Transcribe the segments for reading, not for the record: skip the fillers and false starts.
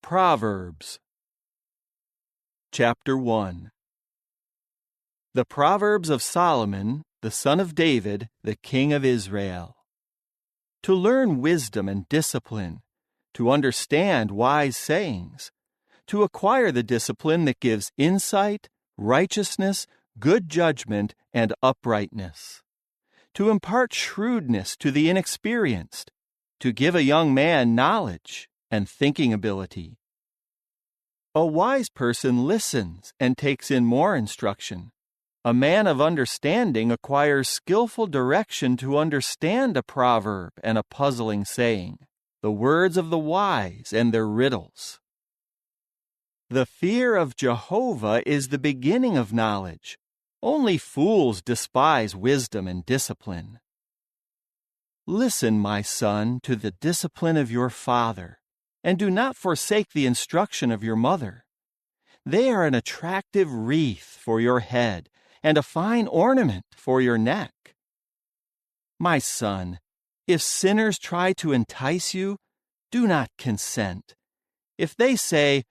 Proverbs. Chapter 1. The Proverbs of Solomon, the son of David, the king of Israel. To learn wisdom and discipline, to understand wise sayings, to acquire the discipline that gives insight, righteousness, good judgment, and uprightness, to impart shrewdness to the inexperienced, to give a young man knowledge and thinking ability. A wise person listens and takes in more instruction. A man of understanding acquires skillful direction to understand a proverb and a puzzling saying, the words of the wise and their riddles. The fear of Jehovah is the beginning of knowledge. Only fools despise wisdom and discipline. Listen, my son, to the discipline of your father, and do not forsake the instruction of your mother. They are an attractive wreath for your head and a fine ornament for your neck. My son, if sinners try to entice you, do not consent. If they say,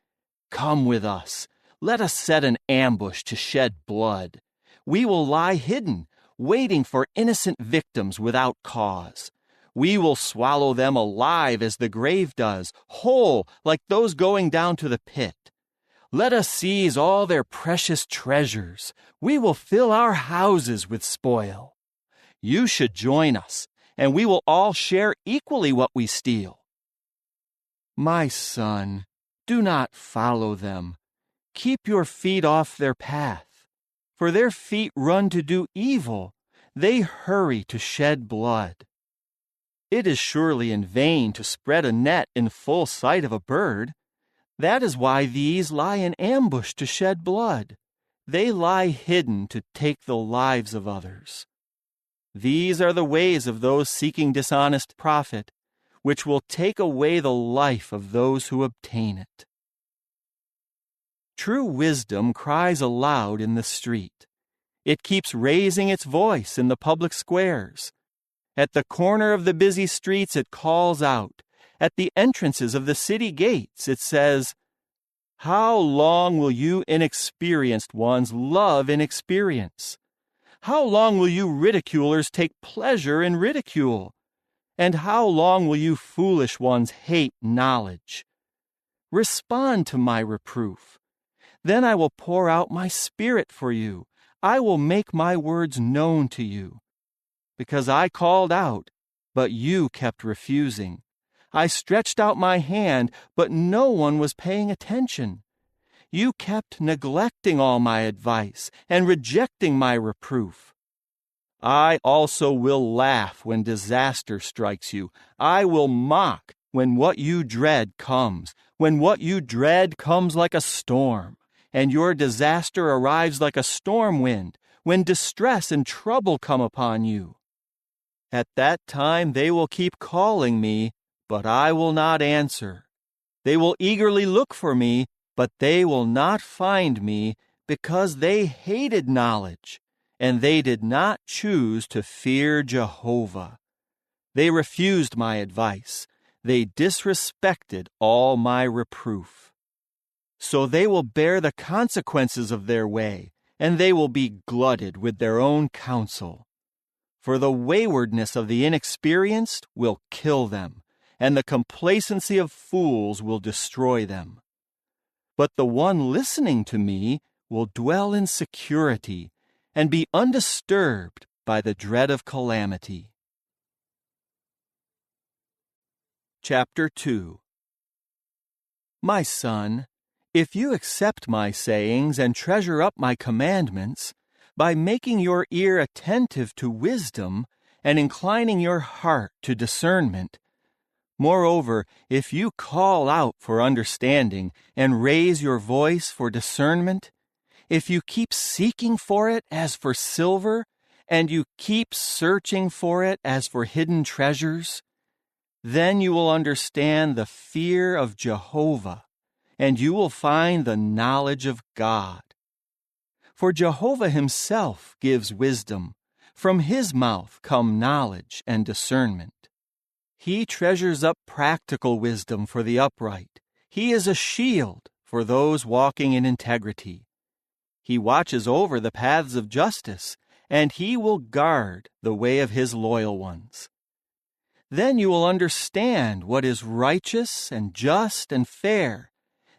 "Come with us, let us set an ambush to shed blood. We will lie hidden, waiting for innocent victims without cause. We will swallow them alive as the grave does, whole like those going down to the pit. Let us seize all their precious treasures. We will fill our houses with spoil. You should join us, and we will all share equally what we steal." My son, do not follow them. Keep your feet off their path, for their feet run to do evil. They hurry to shed blood. It is surely in vain to spread a net in full sight of a bird. That is why these lie in ambush to shed blood. They lie hidden to take the lives of others. These are the ways of those seeking dishonest profit, which will take away the life of those who obtain it. True wisdom cries aloud in the street. It keeps raising its voice in the public squares. At the corner of the busy streets it calls out. At the entrances of the city gates it says, "How long will you inexperienced ones love inexperience? How long will you ridiculers take pleasure in ridicule? And how long will you foolish ones hate knowledge? Respond to my reproof. Then I will pour out my spirit for you. I will make my words known to you. Because I called out, but you kept refusing. I stretched out my hand, but no one was paying attention. You kept neglecting all my advice and rejecting my reproof. I also will laugh when disaster strikes you. I will mock when what you dread comes, when what you dread comes like a storm, and your disaster arrives like a storm wind, when distress and trouble come upon you. At that time they will keep calling me, but I will not answer. They will eagerly look for me, but they will not find me, because they hated knowledge, and they did not choose to fear Jehovah. They refused my advice. They disrespected all my reproof. So they will bear the consequences of their way, and they will be glutted with their own counsel. For the waywardness of the inexperienced will kill them, and the complacency of fools will destroy them. But the one listening to me will dwell in security and be undisturbed by the dread of calamity. Chapter 2. My son, if you accept my sayings and treasure up my commandments, by making your ear attentive to wisdom and inclining your heart to discernment. Moreover, if you call out for understanding and raise your voice for discernment, if you keep seeking for it as for silver, and you keep searching for it as for hidden treasures, then you will understand the fear of Jehovah, and you will find the knowledge of God. For Jehovah himself gives wisdom. From his mouth come knowledge and discernment. He treasures up practical wisdom for the upright. He is a shield for those walking in integrity. He watches over the paths of justice, and he will guard the way of his loyal ones. Then you will understand what is righteous and just and fair,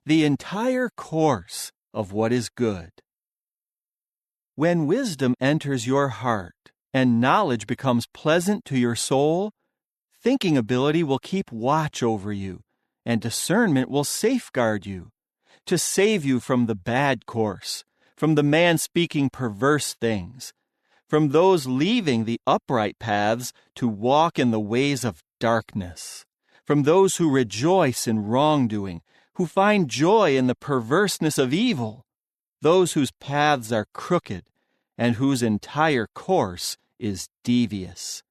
the entire course of what is good. When wisdom enters your heart and knowledge becomes pleasant to your soul, thinking ability will keep watch over you, and discernment will safeguard you, to save you from the bad course, from the man speaking perverse things, from those leaving the upright paths to walk in the ways of darkness, from those who rejoice in wrongdoing, who find joy in the perverseness of evil, those whose paths are crooked and whose entire course is devious.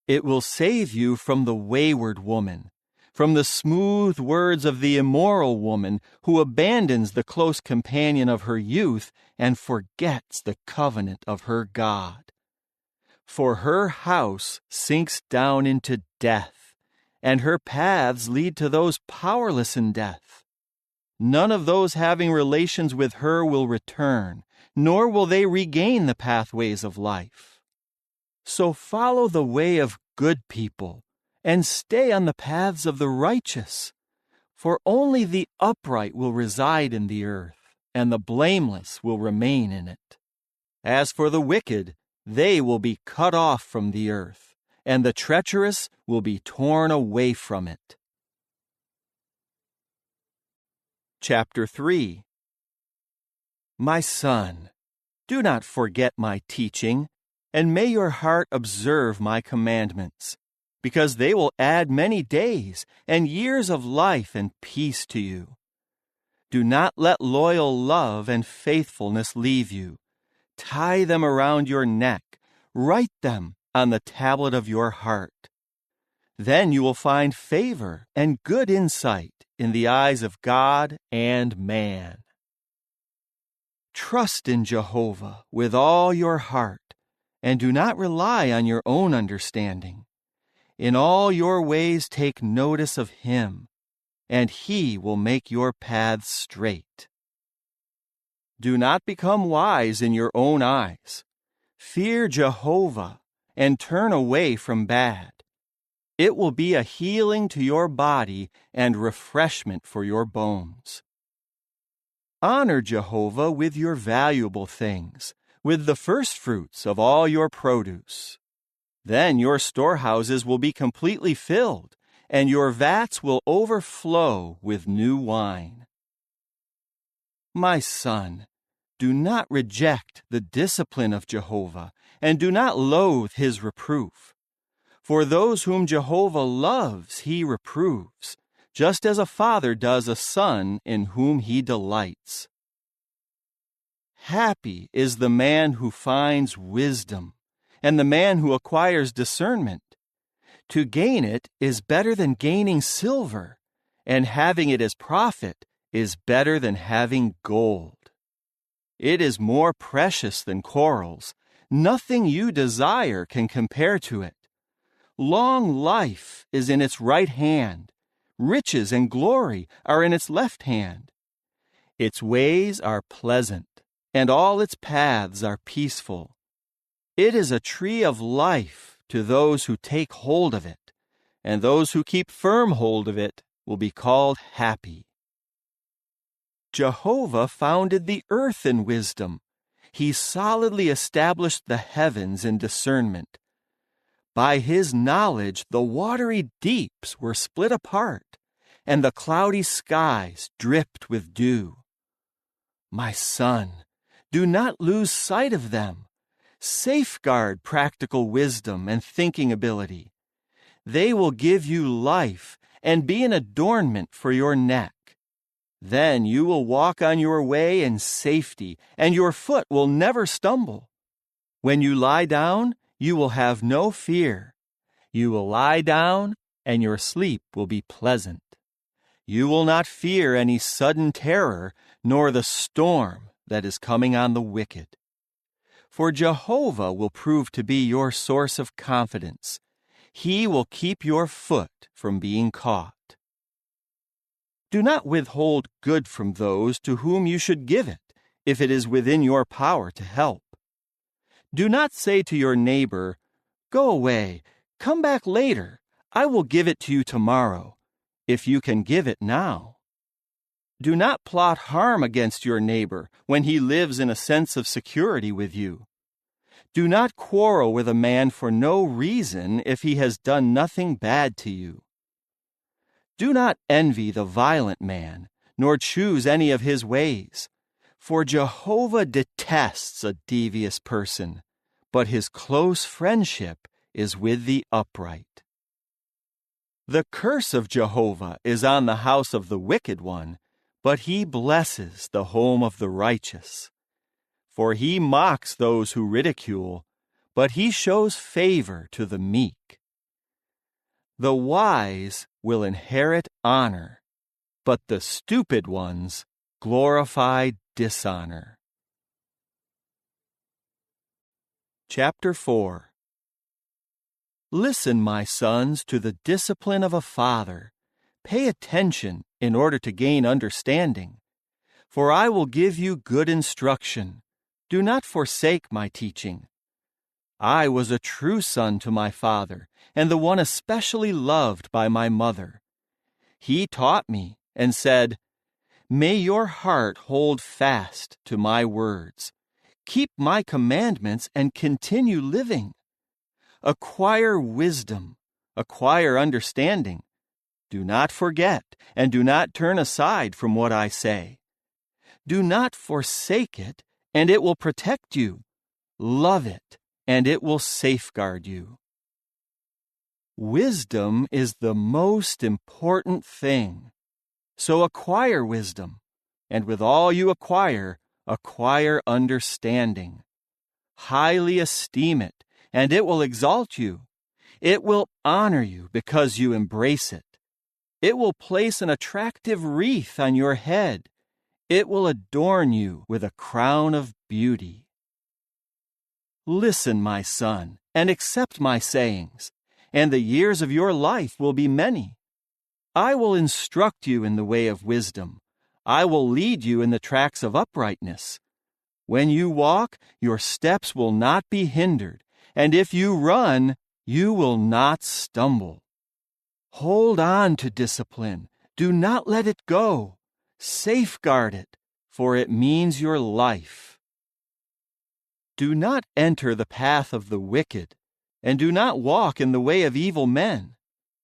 It will save you from the wayward woman, from the smooth words of the immoral woman who abandons the close companion of her youth and forgets the covenant of her God. For her house sinks down into death, and her paths lead to those powerless in death. None of those having relations with her will return, nor will they regain the pathways of life. So follow the way of good people, and stay on the paths of the righteous, for only the upright will reside in the earth, and the blameless will remain in it. As for the wicked, they will be cut off from the earth, and the treacherous will be torn away from it. Chapter 3. My son, do not forget my teaching, and may your heart observe my commandments, because they will add many days and years of life and peace to you. Do not let loyal love and faithfulness leave you. Tie them around your neck. Write them on the tablet of your heart. Then you will find favor and good insight in the eyes of God and man. Trust in Jehovah with all your heart, and do not rely on your own understanding. In all your ways take notice of him, and he will make your paths straight. Do not become wise in your own eyes. Fear Jehovah and turn away from bad. It will be a healing to your body and refreshment for your bones. Honor Jehovah with your valuable things, with the firstfruits of all your produce. Then your storehouses will be completely filled, and your vats will overflow with new wine. My son, do not reject the discipline of Jehovah, and do not loathe his reproof. For those whom Jehovah loves he reproves, just as a father does a son in whom he delights. Happy is the man who finds wisdom, and the man who acquires discernment. To gain it is better than gaining silver, and having it as profit is better than having gold. It is more precious than corals. Nothing you desire can compare to it. Long life is in its right hand. Riches and glory are in its left hand. Its ways are pleasant, and all its paths are peaceful. It is a tree of life to those who take hold of it, and those who keep firm hold of it will be called happy. Jehovah founded the earth in wisdom. He solidly established the heavens in discernment. By his knowledge the watery deeps were split apart, and the cloudy skies dripped with dew. My son, do not lose sight of them. Safeguard practical wisdom and thinking ability. They will give you life and be an adornment for your neck. Then you will walk on your way in safety, and your foot will never stumble. When you lie down, you will have no fear. You will lie down, and your sleep will be pleasant. You will not fear any sudden terror, nor the storm that is coming on the wicked. For Jehovah will prove to be your source of confidence. He will keep your foot from being caught. Do not withhold good from those to whom you should give it, if it is within your power to help. Do not say to your neighbor, "Go away, come back later, I will give it to you tomorrow," if you can give it now. Do not plot harm against your neighbor when he lives in a sense of security with you. Do not quarrel with a man for no reason if he has done nothing bad to you. Do not envy the violent man, nor choose any of his ways, for Jehovah detests a devious person, but his close friendship is with the upright. The curse of Jehovah is on the house of the wicked one, but he blesses the home of the righteous. For he mocks those who ridicule, but he shows favor to the meek. The wise will inherit honor, but the stupid ones glorify dishonor. Chapter 4. Listen, my sons, to the discipline of a father. Pay attention in order to gain understanding. For I will give you good instruction. Do not forsake my teaching. I was a true son to my father, and the one especially loved by my mother. He taught me and said, "May your heart hold fast to my words. Keep my commandments and continue living. Acquire wisdom, acquire understanding. Do not forget, and do not turn aside from what I say. Do not forsake it, and it will protect you. Love it, and it will safeguard you." Wisdom is the most important thing. So acquire wisdom, and with all you acquire understanding. Highly esteem it, and it will exalt you. It will honor you because you embrace it. It will place an attractive wreath on your head. It will adorn you with a crown of beauty. Listen, my son, and accept my sayings, and the years of your life will be many. I will instruct you in the way of wisdom. I will lead you in the tracks of uprightness. When you walk, your steps will not be hindered, and if you run, you will not stumble. Hold on to discipline. Do not let it go. Safeguard it, for it means your life. Do not enter the path of the wicked, and do not walk in the way of evil men.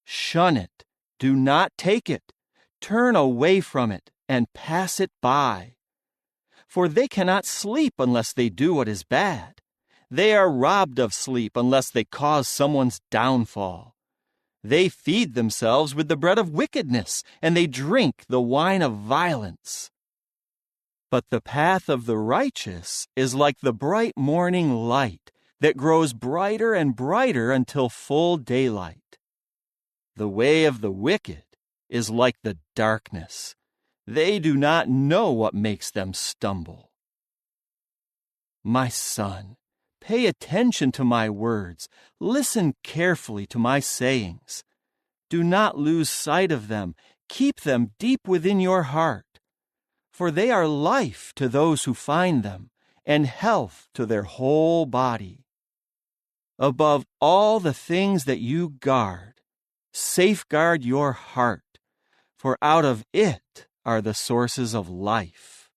Shun it. Do not take it. Turn away from it and pass it by. For they cannot sleep unless they do what is bad. They are robbed of sleep unless they cause someone's downfall. They feed themselves with the bread of wickedness, and they drink the wine of violence. But the path of the righteous is like the bright morning light that grows brighter and brighter until full daylight. The way of the wicked is like the darkness. They do not know what makes them stumble. My son, pay attention to my words. Listen carefully to my sayings. Do not lose sight of them. Keep them deep within your heart. For they are life to those who find them, and health to their whole body. Above all the things that you guard, safeguard your heart, for out of it are the sources of life.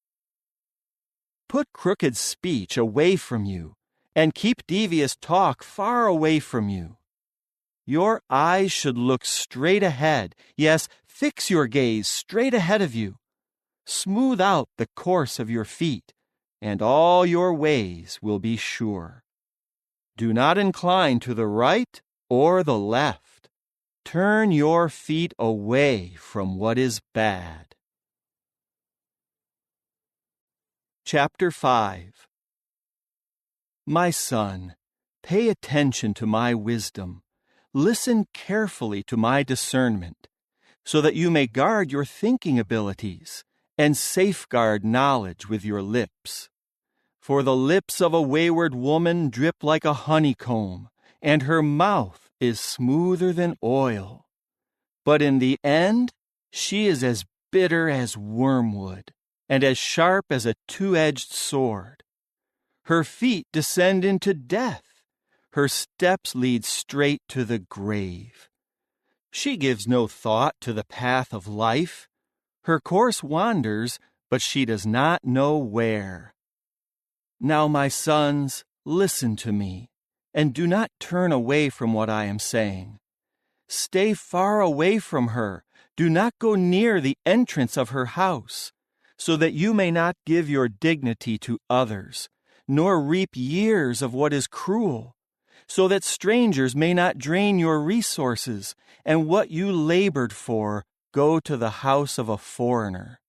Put crooked speech away from you, and keep devious talk far away from you. Your eyes should look straight ahead. Yes, fix your gaze straight ahead of you. Smooth out the course of your feet, and all your ways will be sure. Do not incline to the right or the left. Turn your feet away from what is bad. Chapter 5. My son, pay attention to my wisdom. Listen carefully to my discernment, so that you may guard your thinking abilities and safeguard knowledge with your lips. For the lips of a wayward woman drip like a honeycomb, and her mouth is smoother than oil. But in the end, she is as bitter as wormwood, and as sharp as a two-edged sword. Her feet descend into death. Her steps lead straight to the grave. She gives no thought to the path of life. Her course wanders, but she does not know where. Now, my sons, listen to me, and do not turn away from what I am saying. Stay far away from her. Do not go near the entrance of her house, so that you may not give your dignity to others, nor reap years of what is cruel, so that strangers may not drain your resources, and what you labored for go to the house of a foreigner.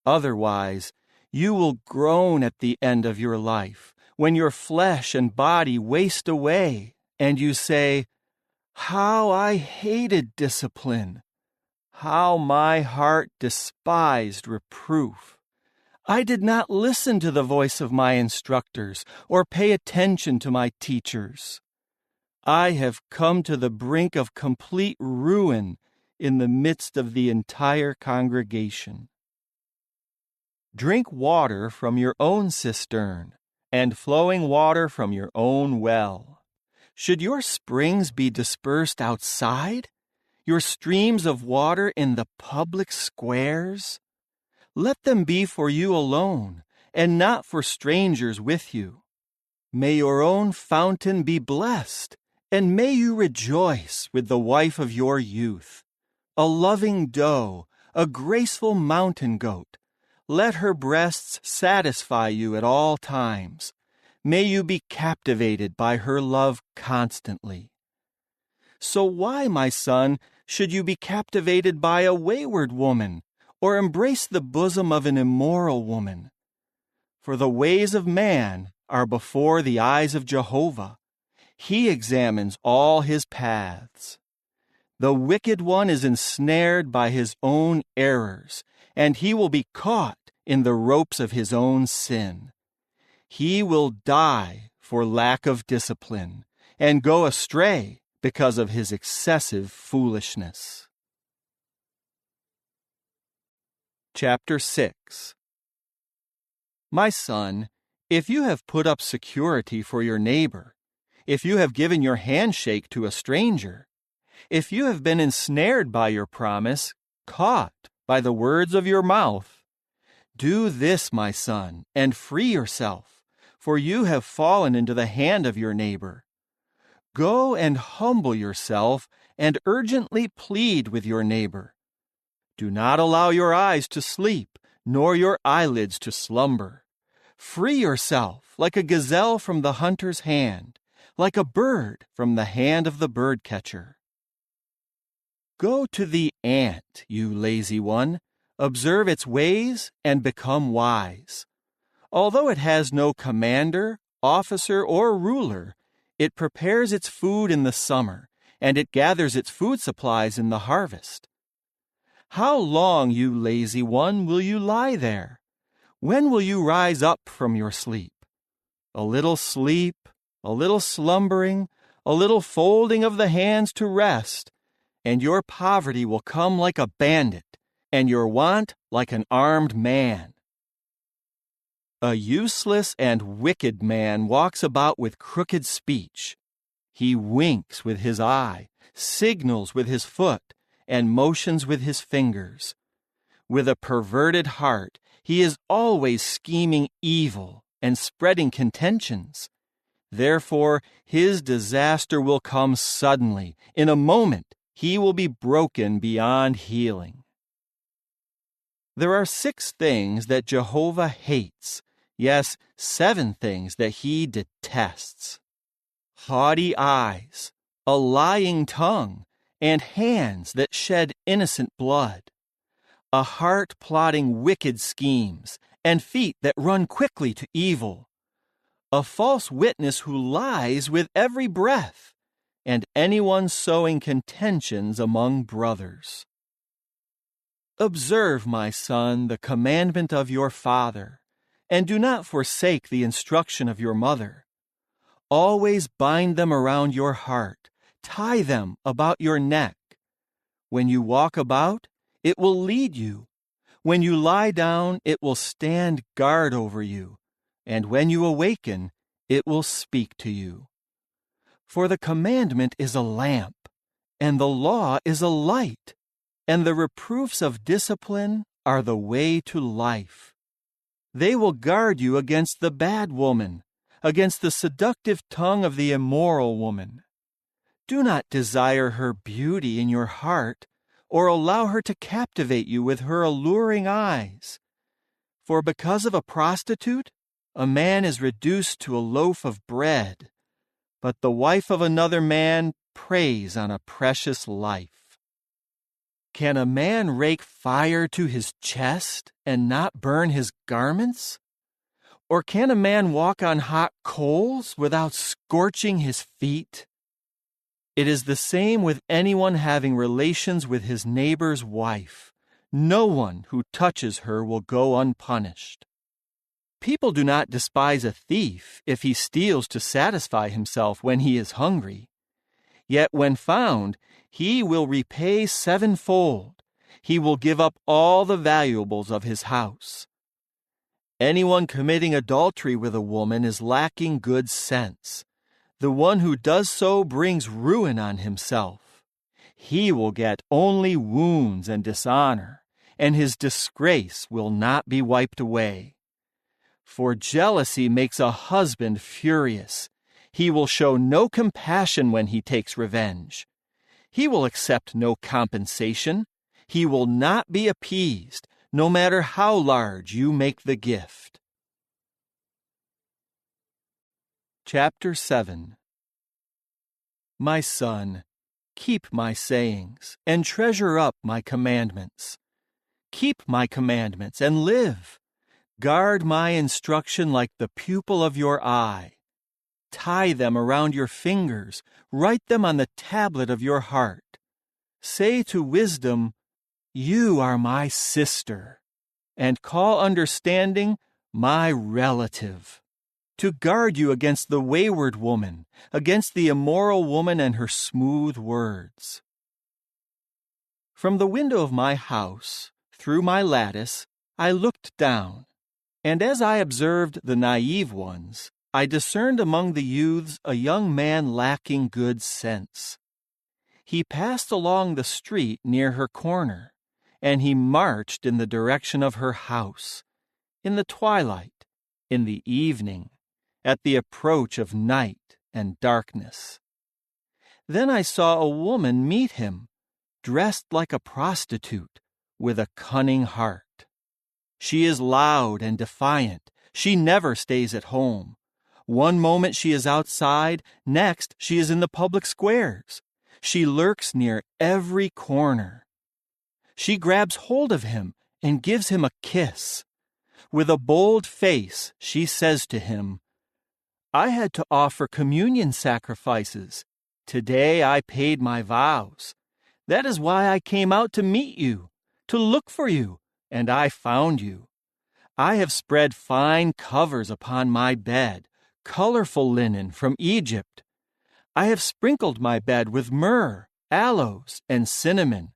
Otherwise, you will groan at the end of your life, when your flesh and body waste away, and you say, "How I hated discipline! How my heart despised reproof! I did not listen to the voice of my instructors or pay attention to my teachers. I have come to the brink of complete ruin in the midst of the entire congregation." Drink water from your own cistern, and flowing water from your own well. Should your springs be dispersed outside? Your streams of water in the public squares? Let them be for you alone, and not for strangers with you. May your own fountain be blessed, and may you rejoice with the wife of your youth, a loving doe, a graceful mountain goat. Let her breasts satisfy you at all times. May you be captivated by her love constantly. So why, my son, should you be captivated by a wayward woman, or embrace the bosom of an immoral woman? For the ways of man are before the eyes of Jehovah. He examines all his paths. The wicked one is ensnared by his own errors, and he will be caught in the ropes of his own sin. He will die for lack of discipline, and go astray because of his excessive foolishness. Chapter 6. My son, if you have put up security for your neighbor, if you have given your handshake to a stranger, if you have been ensnared by your promise, caught by the words of your mouth, do this, my son, and free yourself, for you have fallen into the hand of your neighbor. Go and humble yourself and urgently plead with your neighbor. Do not allow your eyes to sleep, nor your eyelids to slumber. Free yourself like a gazelle from the hunter's hand, like a bird from the hand of the bird-catcher. Go to the ant, you lazy one. Observe its ways and become wise. Although it has no commander, officer, or ruler, it prepares its food in the summer, and it gathers its food supplies in the harvest. How long, you lazy one, will you lie there? When will you rise up from your sleep? A little sleep, a little slumbering, a little folding of the hands to rest, and your poverty will come like a bandit, and your want like an armed man. A useless and wicked man walks about with crooked speech. He winks with his eye, signals with his foot, and motions with his fingers. With a perverted heart, he is always scheming evil and spreading contentions. Therefore, his disaster will come suddenly. In a moment, he will be broken beyond healing. There are 6 things that Jehovah hates, yes, 7 things that he detests: haughty eyes, a lying tongue, and hands that shed innocent blood, a heart plotting wicked schemes, and feet that run quickly to evil, a false witness who lies with every breath, and anyone sowing contentions among brothers. Observe, my son, the commandment of your father, and do not forsake the instruction of your mother. Always bind them around your heart, tie them about your neck. When you walk about, it will lead you. When you lie down, it will stand guard over you, and when you awaken, it will speak to you. For the commandment is a lamp, and the law is a light, and the reproofs of discipline are the way to life. They will guard you against the bad woman, against the seductive tongue of the immoral woman. Do not desire her beauty in your heart, or allow her to captivate you with her alluring eyes. For because of a prostitute, a man is reduced to a loaf of bread, but the wife of another man preys on a precious life. Can a man rake fire to his chest and not burn his garments? Or can a man walk on hot coals without scorching his feet? It is the same with anyone having relations with his neighbor's wife. No one who touches her will go unpunished. People do not despise a thief if he steals to satisfy himself when he is hungry. Yet when found, he will repay sevenfold. He will give up all the valuables of his house. Anyone committing adultery with a woman is lacking good sense. The one who does so brings ruin on himself. He will get only wounds and dishonor, and his disgrace will not be wiped away. For jealousy makes a husband furious. He will show no compassion when he takes revenge. He will accept no compensation. He will not be appeased, no matter how large you make the gift. Chapter 7. My son, keep my sayings, and treasure up my commandments. Keep my commandments and live. Guard my instruction like the pupil of your eye. Tie them around your fingers, write them on the tablet of your heart. Say to wisdom, "You are my sister," and call understanding my relative. To guard you against the wayward woman, against the immoral woman and her smooth words. From the window of my house, through my lattice, I looked down, and as I observed the naive ones, I discerned among the youths a young man lacking good sense. He passed along the street near her corner, and he marched in the direction of her house, in the twilight, in the evening, at the approach of night and darkness. Then I saw a woman meet him, dressed like a prostitute, with a cunning heart. She is loud and defiant. She never stays at home. One moment she is outside, next she is in the public squares. She lurks near every corner. She grabs hold of him and gives him a kiss. With a bold face, she says to him, "I had to offer communion sacrifices. Today I paid my vows. That is why I came out to meet you, to look for you, and I found you. I have spread fine covers upon my bed, colorful linen from Egypt. I have sprinkled my bed with myrrh, aloes, and cinnamon.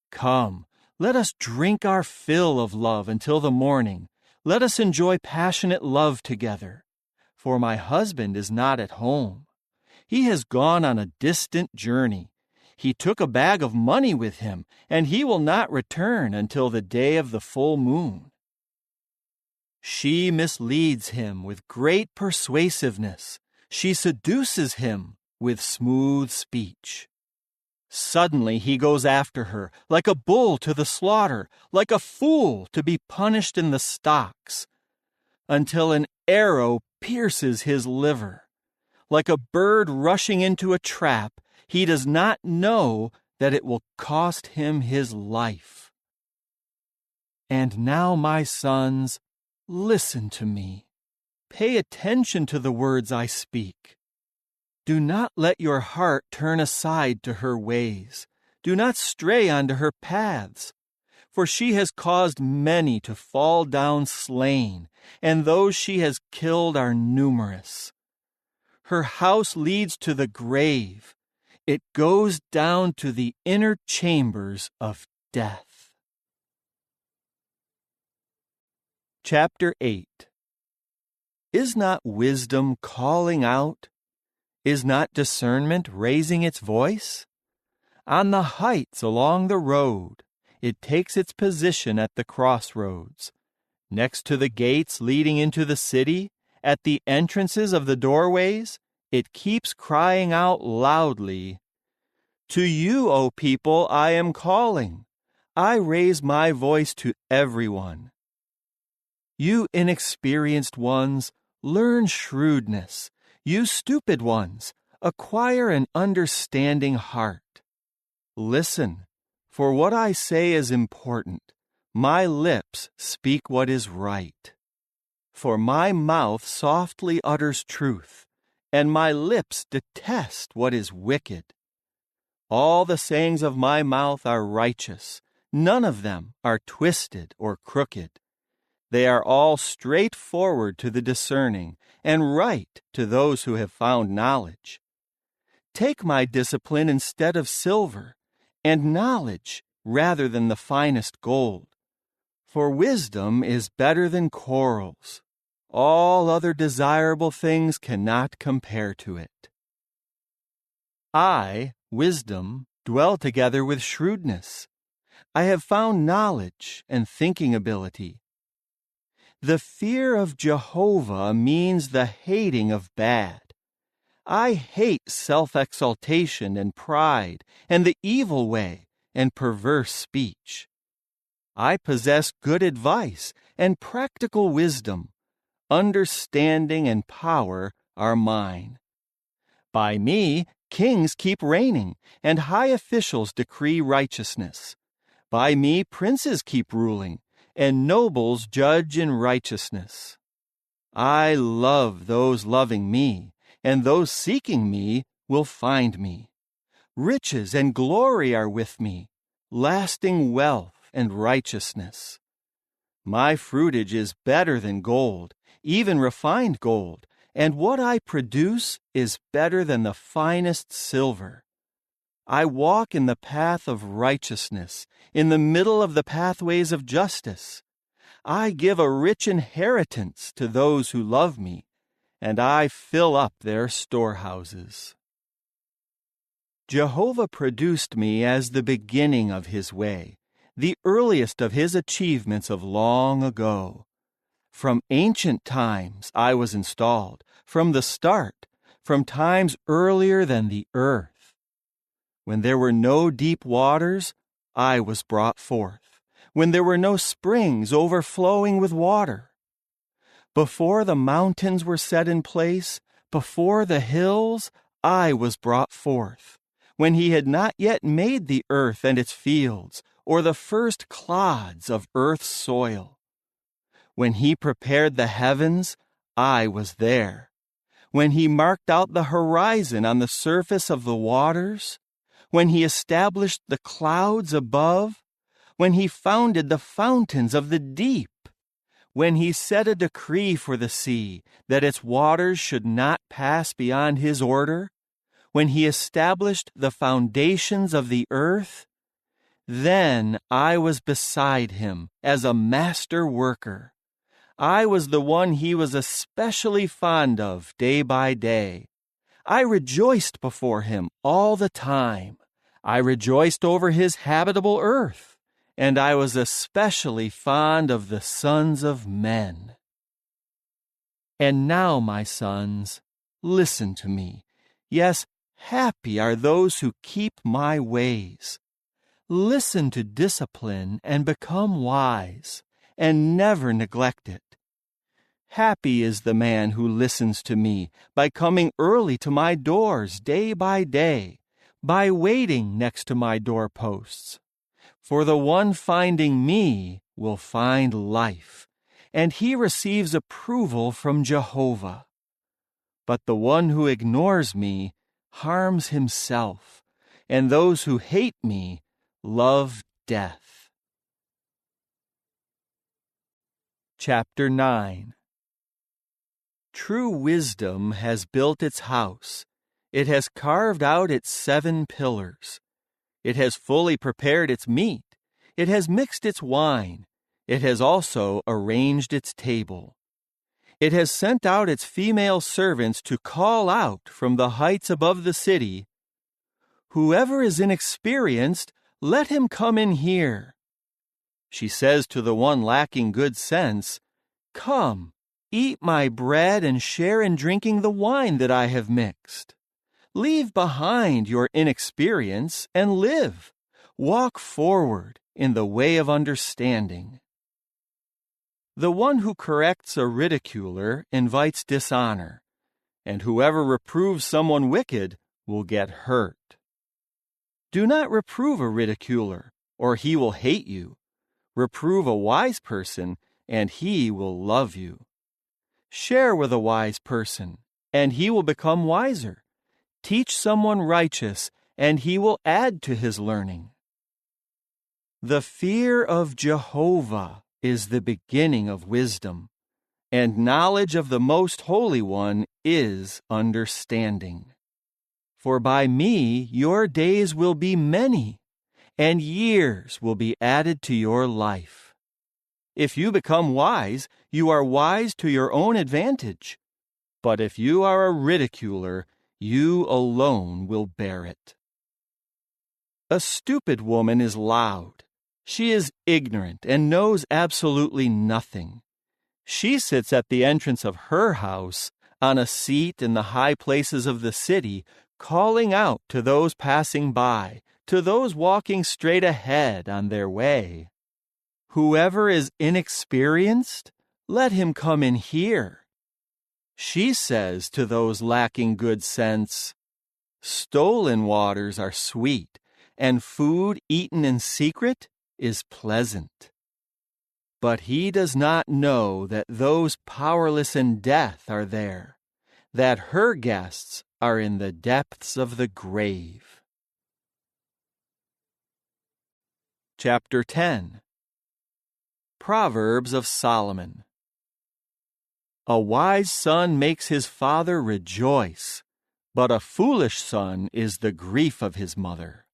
Come, let us drink our fill of love until the morning. Let us enjoy passionate love together. For my husband is not at home. He has gone on a distant journey. He took a bag of money with him, and he will not return until the day of the full moon." She misleads him with great persuasiveness. She seduces him with smooth speech. Suddenly he goes after her, like a bull to the slaughter, like a fool to be punished in the stocks, until an arrow pierces his liver. Like a bird rushing into a trap, he does not know that it will cost him his life. And now, my sons, listen to me. Pay attention to the words I speak. Do not let your heart turn aside to her ways. Do not stray onto her paths. For she has caused many to fall down slain, and those she has killed are numerous. Her house leads to the grave. It goes down to the inner chambers of death. Chapter 8. Is not wisdom calling out? Is not discernment raising its voice? On the heights along the road, it takes its position at the crossroads. Next to the gates leading into the city, at the entrances of the doorways, it keeps crying out loudly, "To you, O people, I am calling. I raise my voice to everyone. You inexperienced ones, learn shrewdness. You stupid ones, acquire an understanding heart. Listen, for what I say is important. My lips speak what is right. For my mouth softly utters truth, and my lips detest what is wicked. All the sayings of my mouth are righteous. None of them are twisted or crooked. They are all straightforward to the discerning, and right to those who have found knowledge. Take my discipline instead of silver, and knowledge rather than the finest gold. For wisdom is better than corals. All other desirable things cannot compare to it. I, wisdom, dwell together with shrewdness. I have found knowledge and thinking ability. The fear of Jehovah means the hating of bad. I hate self-exaltation and pride, and the evil way and perverse speech. I possess good advice and practical wisdom. Understanding and power are mine. By me, kings keep reigning, and high officials decree righteousness. By me, princes keep ruling, and nobles judge in righteousness. I love those loving me, and those seeking me will find me. Riches and glory are with me, lasting wealth and righteousness. My fruitage is better than gold, even refined gold, and what I produce is better than the finest silver. I walk in the path of righteousness, in the middle of the pathways of justice. I give a rich inheritance to those who love me, and I fill up their storehouses. Jehovah produced me as the beginning of his way, the earliest of his achievements of long ago. From ancient times I was installed, from the start, from times earlier than the earth. When there were no deep waters, I was brought forth, when there were no springs overflowing with water. Before the mountains were set in place, before the hills, I was brought forth, when he had not yet made the earth and its fields, or the first clods of earth's soil. When he prepared the heavens, I was there. When he marked out the horizon on the surface of the waters, when he established the clouds above, when he founded the fountains of the deep, when he set a decree for the sea that its waters should not pass beyond his order, when he established the foundations of the earth, then I was beside him as a master worker. I was the one he was especially fond of day by day. I rejoiced before him all the time. I rejoiced over his habitable earth, and I was especially fond of the sons of men. And now, my sons, listen to me. Yes, happy are those who keep my ways. Listen to discipline and become wise, and never neglect it. Happy is the man who listens to me by coming early to my doors day by day, by waiting next to my doorposts. For the one finding me will find life, and he receives approval from Jehovah. But the one who ignores me harms himself, and those who hate me love death. Chapter 9. True wisdom has built its house. It has carved out its 7 pillars. It has fully prepared its meat. It has mixed its wine. It has also arranged its table. It has sent out its female servants to call out from the heights above the city, "Whoever is inexperienced, let him come in here." She says to the one lacking good sense, "Come, eat my bread and share in drinking the wine that I have mixed. Leave behind your inexperience and live. Walk forward in the way of understanding." The one who corrects a ridiculer invites dishonor, and whoever reproves someone wicked will get hurt. Do not reprove a ridiculer, or he will hate you. Reprove a wise person, and he will love you. Share with a wise person, and he will become wiser. Teach someone righteous, and he will add to his learning. The fear of Jehovah is the beginning of wisdom, and knowledge of the Most Holy One is understanding. For by me your days will be many, and years will be added to your life. If you become wise, you are wise to your own advantage. But if you are a ridiculer, you alone will bear it. A stupid woman is loud. She is ignorant and knows absolutely nothing. She sits at the entrance of her house, on a seat in the high places of the city, calling out to those passing by, to those walking straight ahead on their way. "Whoever is inexperienced, let him come in here." She says to those lacking good sense, "Stolen waters are sweet, and food eaten in secret is pleasant." But he does not know that those powerless in death are there, that her guests are in the depths of the grave. Chapter 10. Proverbs of Solomon. A wise son makes his father rejoice, but a foolish son is the grief of his mother.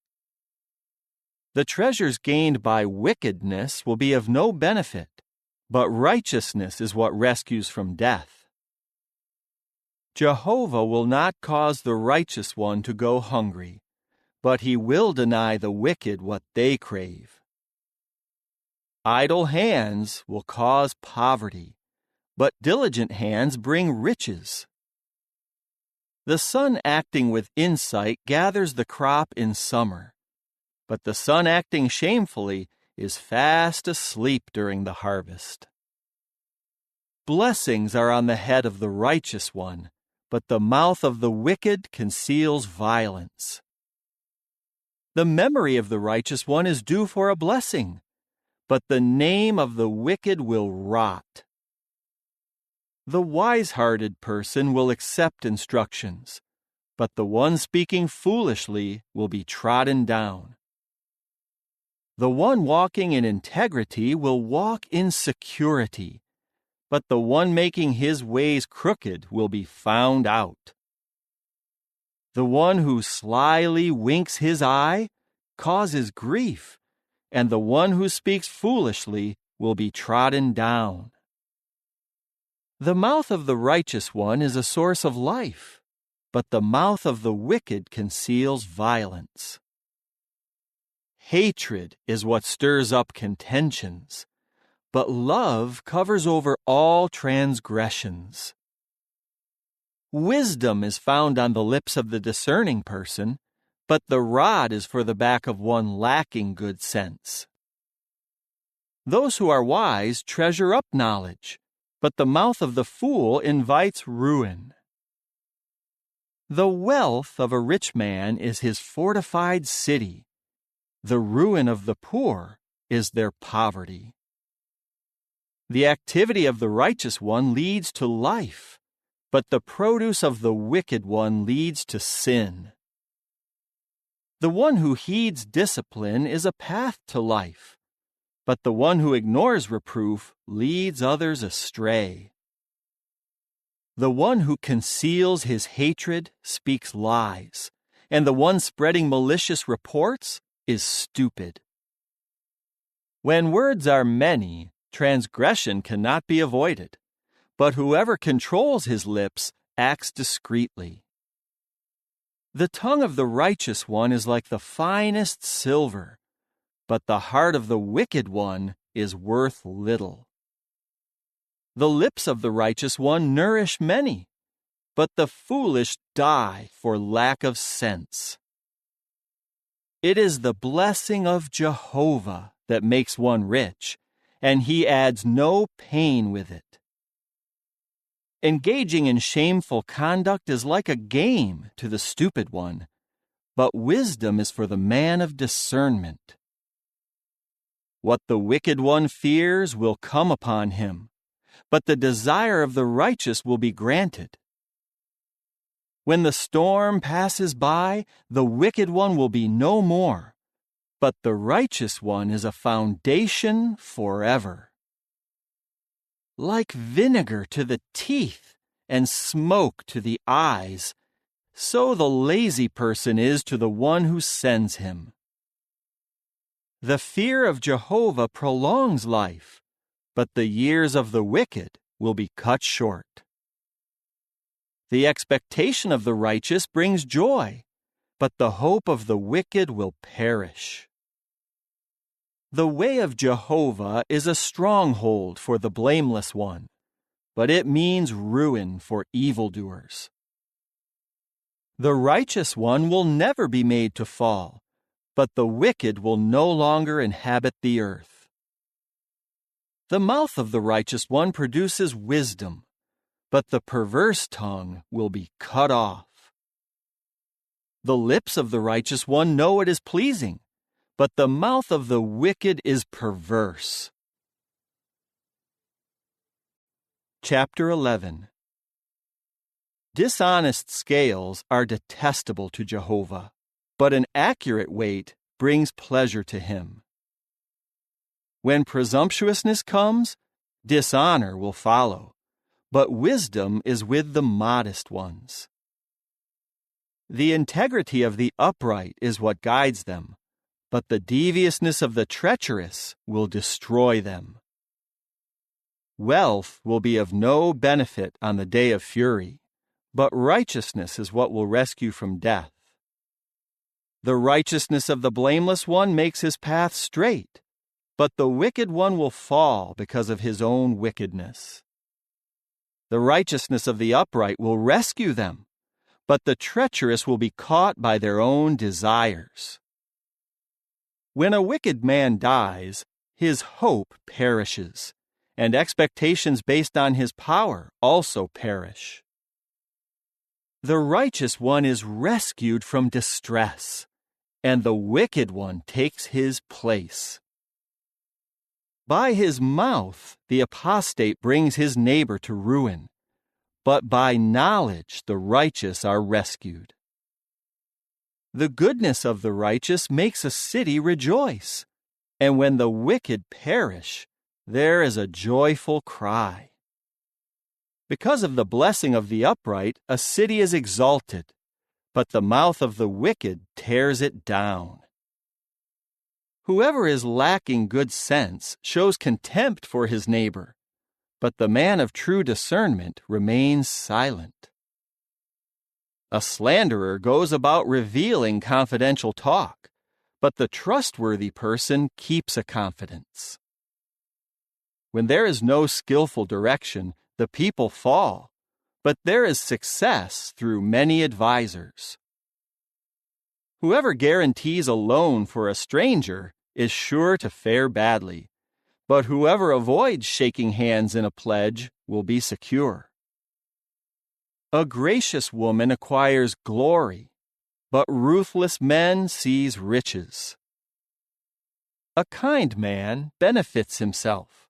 The treasures gained by wickedness will be of no benefit, but righteousness is what rescues from death. Jehovah will not cause the righteous one to go hungry, but he will deny the wicked what they crave. Idle hands will cause poverty, but diligent hands bring riches. The son acting with insight gathers the crop in summer, but the son acting shamefully is fast asleep during the harvest. Blessings are on the head of the righteous one, but the mouth of the wicked conceals violence. The memory of the righteous one is due for a blessing, but the name of the wicked will rot. The wise-hearted person will accept instructions, but the one speaking foolishly will be trodden down. The one walking in integrity will walk in security, but the one making his ways crooked will be found out. The one who slyly winks his eye causes grief, and the one who speaks foolishly will be trodden down. The mouth of the righteous one is a source of life, but the mouth of the wicked conceals violence. Hatred is what stirs up contentions, but love covers over all transgressions. Wisdom is found on the lips of the discerning person, but the rod is for the back of one lacking good sense. Those who are wise treasure up knowledge, but the mouth of the fool invites ruin. The wealth of a rich man is his fortified city. The ruin of the poor is their poverty. The activity of the righteous one leads to life, but the produce of the wicked one leads to sin. The one who heeds discipline is a path to life, but the one who ignores reproof leads others astray. The one who conceals his hatred speaks lies, and the one spreading malicious reports is stupid. When words are many, Transgression cannot be avoided, but whoever controls his lips acts discreetly. The tongue of the righteous one is like the finest silver, but the heart of the wicked one is worth little. The lips of the righteous one nourish many, but the foolish die for lack of sense. It is the blessing of Jehovah that makes one rich, and he adds no pain with it. Engaging in shameful conduct is like a game to the stupid one, but wisdom is for the man of discernment. What the wicked one fears will come upon him, but the desire of the righteous will be granted. When the storm passes by, the wicked one will be no more, but the righteous one is a foundation forever. Like vinegar to the teeth and smoke to the eyes, so the lazy person is to the one who sends him. The fear of Jehovah prolongs life, but the years of the wicked will be cut short. The expectation of the righteous brings joy, but the hope of the wicked will perish. The way of Jehovah is a stronghold for the blameless one, but it means ruin for evildoers. The righteous one will never be made to fall, but the wicked will no longer inhabit the earth. The mouth of the righteous one produces wisdom, but the perverse tongue will be cut off. The lips of the righteous one know it is pleasing, but the mouth of the wicked is perverse. Chapter 11. Dishonest scales are detestable to Jehovah, but an accurate weight brings pleasure to him. When presumptuousness comes, dishonor will follow, but wisdom is with the modest ones. The integrity of the upright is what guides them, but the deviousness of the treacherous will destroy them. Wealth will be of no benefit on the day of fury, but righteousness is what will rescue from death. The righteousness of the blameless one makes his path straight, but the wicked one will fall because of his own wickedness. The righteousness of the upright will rescue them, but the treacherous will be caught by their own desires. When a wicked man dies, his hope perishes, and expectations based on his power also perish. The righteous one is rescued from distress, and the wicked one takes his place. By his mouth the apostate brings his neighbor to ruin, but by knowledge the righteous are rescued. The goodness of the righteous makes a city rejoice, and when the wicked perish, there is a joyful cry. Because of the blessing of the upright, a city is exalted, but the mouth of the wicked tears it down. Whoever is lacking good sense shows contempt for his neighbor, but the man of true discernment remains silent. A slanderer goes about revealing confidential talk, but the trustworthy person keeps a confidence. When there is no skillful direction, the people fall, but there is success through many advisers. Whoever guarantees a loan for a stranger is sure to fare badly, but whoever avoids shaking hands in a pledge will be secure. A gracious woman acquires glory, but ruthless men seize riches. A kind man benefits himself,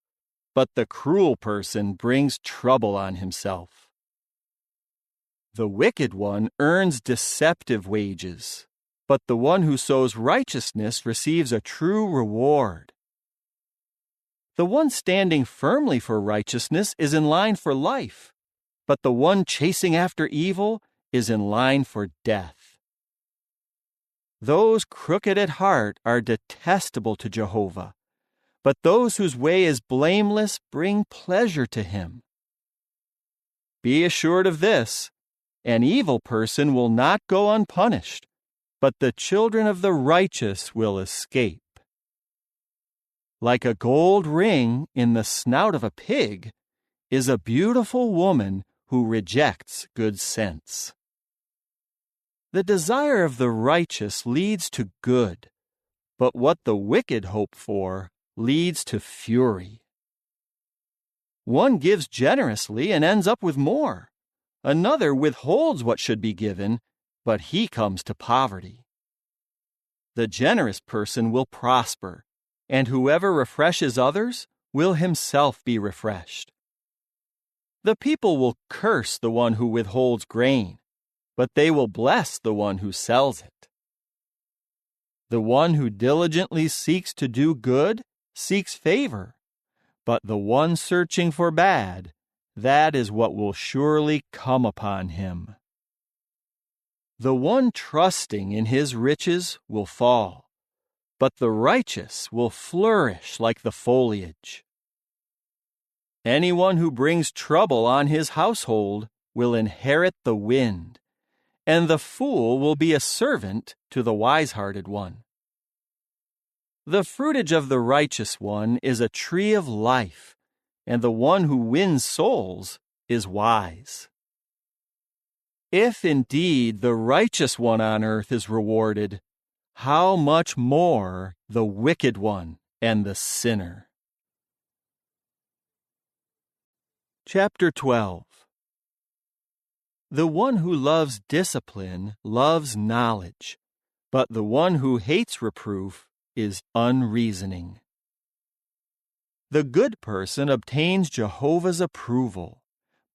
but the cruel person brings trouble on himself. The wicked one earns deceptive wages, but the one who sows righteousness receives a true reward. The one standing firmly for righteousness is in line for life, but the one chasing after evil is in line for death. Those crooked at heart are detestable to Jehovah, but those whose way is blameless bring pleasure to him. Be assured of this, an evil person will not go unpunished, but the children of the righteous will escape. Like a gold ring in the snout of a pig is a beautiful woman who rejects good sense. The desire of the righteous leads to good, but what the wicked hope for leads to fury. One gives generously and ends up with more. Another withholds what should be given, but he comes to poverty. The generous person will prosper, and whoever refreshes others will himself be refreshed. The people will curse the one who withholds grain, but they will bless the one who sells it. The one who diligently seeks to do good seeks favor, but the one searching for bad, that is what will surely come upon him. The one trusting in his riches will fall, but the righteous will flourish like the foliage. Anyone who brings trouble on his household will inherit the wind, and the fool will be a servant to the wise-hearted one. The fruitage of the righteous one is a tree of life, and the one who wins souls is wise. If indeed the righteous one on earth is rewarded, how much more the wicked one and the sinner. Chapter 12. The one who loves discipline loves knowledge, but the one who hates reproof is unreasoning. The good person obtains Jehovah's approval,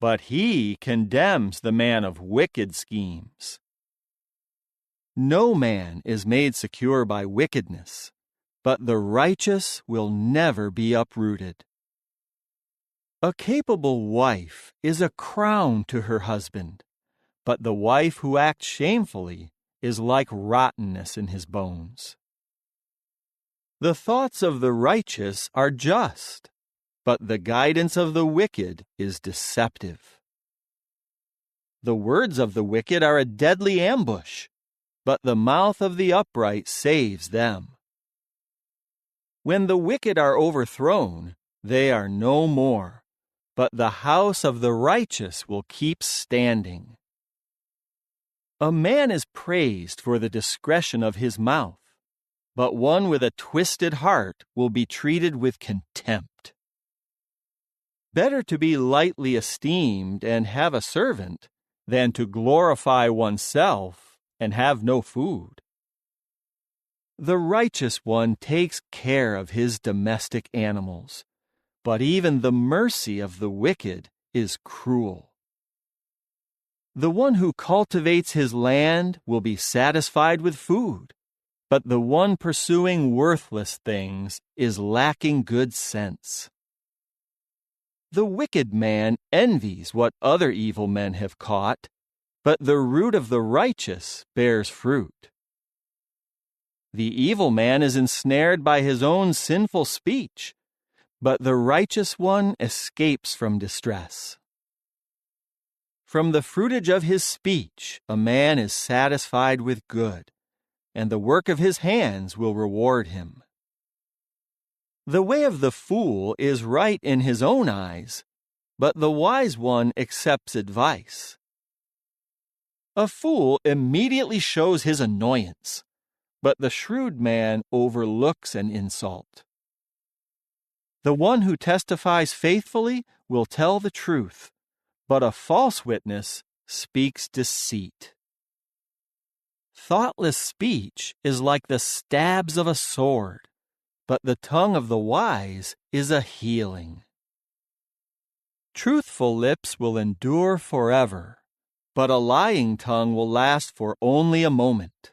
but he condemns the man of wicked schemes. No man is made secure by wickedness, but the righteous will never be uprooted. A capable wife is a crown to her husband, but the wife who acts shamefully is like rottenness in his bones. The thoughts of the righteous are just, but the guidance of the wicked is deceptive. The words of the wicked are a deadly ambush, but the mouth of the upright saves them. When the wicked are overthrown, they are no more, but the house of the righteous will keep standing. A man is praised for the discretion of his mouth, but one with a twisted heart will be treated with contempt. Better to be lightly esteemed and have a servant than to glorify oneself and have no food. The righteous one takes care of his domestic animals, but even the mercy of the wicked is cruel. The one who cultivates his land will be satisfied with food, but the one pursuing worthless things is lacking good sense. The wicked man envies what other evil men have caught, but the root of the righteous bears fruit. The evil man is ensnared by his own sinful speech, but the righteous one escapes from distress. From the fruitage of his speech a man is satisfied with good, and the work of his hands will reward him. The way of the fool is right in his own eyes, but the wise one accepts advice. A fool immediately shows his annoyance, but the shrewd man overlooks an insult. The one who testifies faithfully will tell the truth, but a false witness speaks deceit. Thoughtless speech is like the stabs of a sword, but the tongue of the wise is a healing. Truthful lips will endure forever, but a lying tongue will last for only a moment.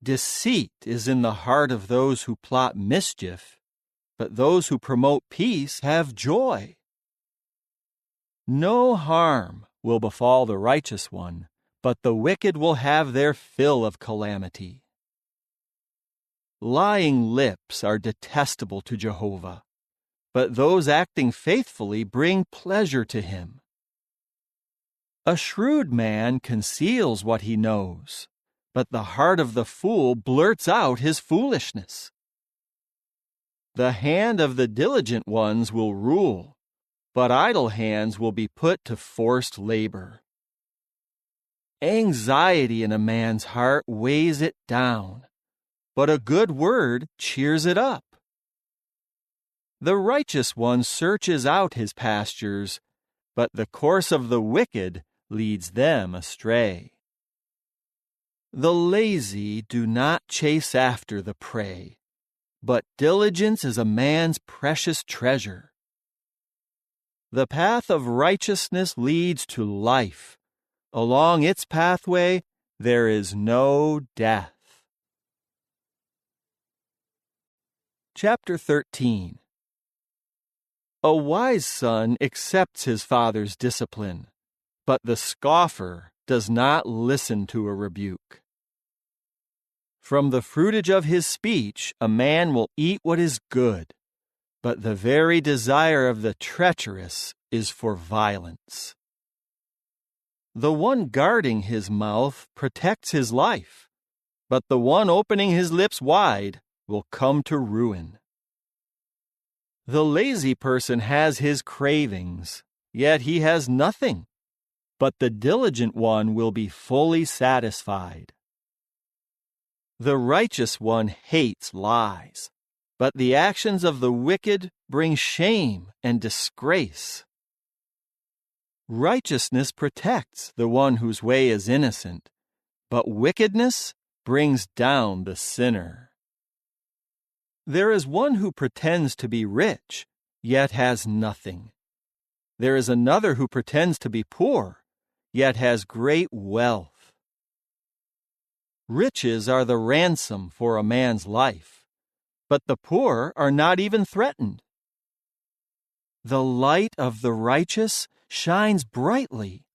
Deceit is in the heart of those who plot mischief, but those who promote peace have joy. No harm will befall the righteous one, but the wicked will have their fill of calamity. Lying lips are detestable to Jehovah, but those acting faithfully bring pleasure to him. A shrewd man conceals what he knows, but the heart of the fool blurts out his foolishness. The hand of the diligent ones will rule, but idle hands will be put to forced labor. Anxiety in a man's heart weighs it down, but a good word cheers it up. The righteous one searches out his pastures, but the course of the wicked leads them astray. The lazy do not chase after the prey, but diligence is a man's precious treasure. The path of righteousness leads to life. Along its pathway there is no death. Chapter 13. A wise son accepts his father's discipline, but the scoffer does not listen to a rebuke. From the fruitage of his speech a man will eat what is good, but the very desire of the treacherous is for violence. The one guarding his mouth protects his life, but the one opening his lips wide will come to ruin. The lazy person has his cravings, yet he has nothing, but the diligent one will be fully satisfied. The righteous one hates lies, but the actions of the wicked bring shame and disgrace. Righteousness protects the one whose way is innocent, but wickedness brings down the sinner. There is one who pretends to be rich, yet has nothing. There is another who pretends to be poor, yet has great wealth. Riches are the ransom for a man's life, but the poor are not even threatened. The light of the righteous shines brightly,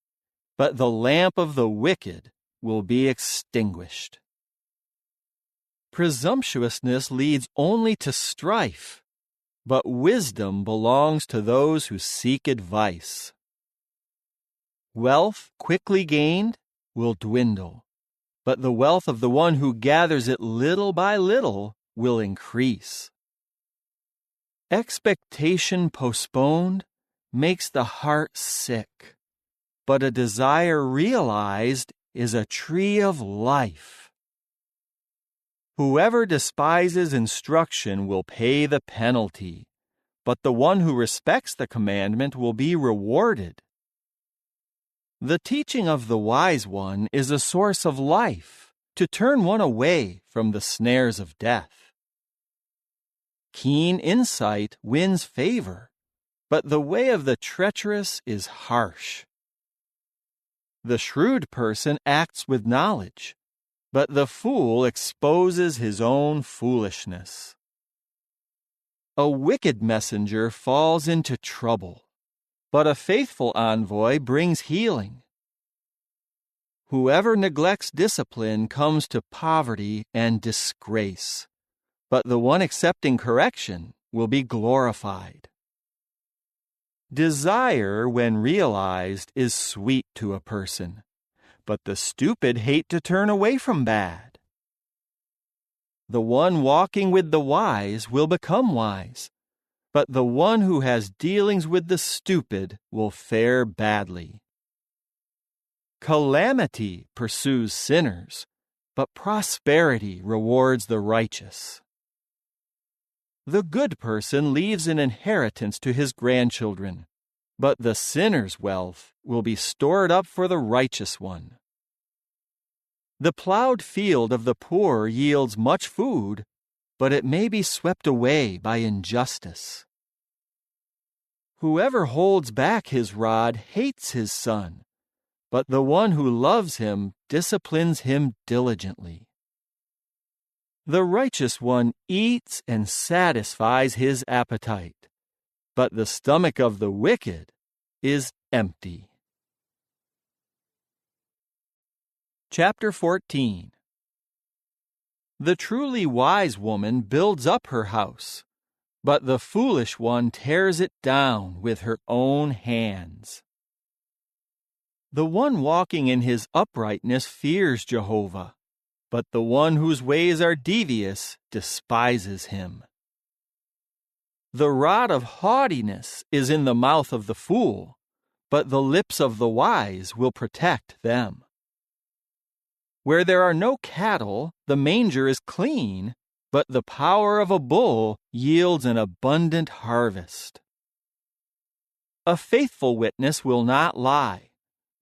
but the lamp of the wicked will be extinguished. Presumptuousness leads only to strife, but wisdom belongs to those who seek advice. Wealth quickly gained will dwindle, but the wealth of the one who gathers it little by little will increase. Expectation postponed makes the heart sick, but a desire realized is a tree of life. Whoever despises instruction will pay the penalty, but the one who respects the commandment will be rewarded. The teaching of the wise one is a source of life, to turn one away from the snares of death. Keen insight wins favor, but the way of the treacherous is harsh. The shrewd person acts with knowledge, but the fool exposes his own foolishness. A wicked messenger falls into trouble, but a faithful envoy brings healing. Whoever neglects discipline comes to poverty and disgrace, but the one accepting correction will be glorified. Desire, when realized, is sweet to a person, but the stupid hate to turn away from bad. The one walking with the wise will become wise, but the one who has dealings with the stupid will fare badly. Calamity pursues sinners, but prosperity rewards the righteous. The good person leaves an inheritance to his grandchildren, but the sinner's wealth will be stored up for the righteous one. The plowed field of the poor yields much food, but it may be swept away by injustice. Whoever holds back his rod hates his son, but the one who loves him disciplines him diligently. The righteous one eats and satisfies his appetite, but the stomach of the wicked is empty. Chapter 14. The truly wise woman builds up her house, but the foolish one tears it down with her own hands. The one walking in his uprightness fears Jehovah, but the one whose ways are devious despises him. The rod of haughtiness is in the mouth of the fool, but the lips of the wise will protect them. Where there are no cattle, the manger is clean, but the power of a bull yields an abundant harvest. A faithful witness will not lie,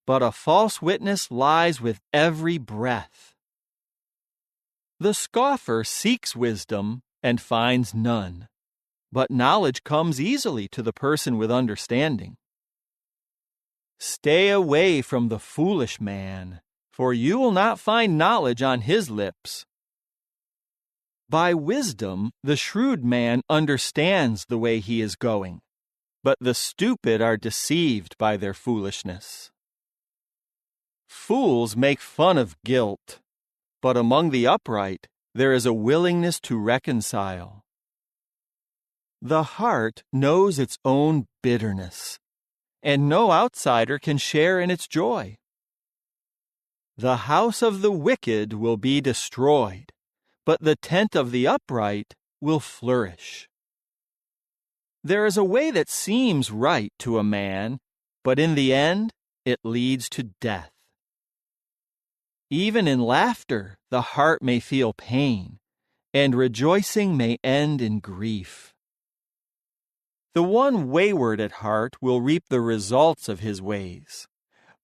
but a false witness lies with every breath. The scoffer seeks wisdom and finds none, but knowledge comes easily to the person with understanding. Stay away from the foolish man, for you will not find knowledge on his lips. By wisdom, the shrewd man understands the way he is going, but the stupid are deceived by their foolishness. Fools make fun of guilt, but among the upright there is a willingness to reconcile. The heart knows its own bitterness, and no outsider can share in its joy. The house of the wicked will be destroyed, but the tent of the upright will flourish. There is a way that seems right to a man, but in the end it leads to death. Even in laughter, the heart may feel pain, and rejoicing may end in grief. The one wayward at heart will reap the results of his ways,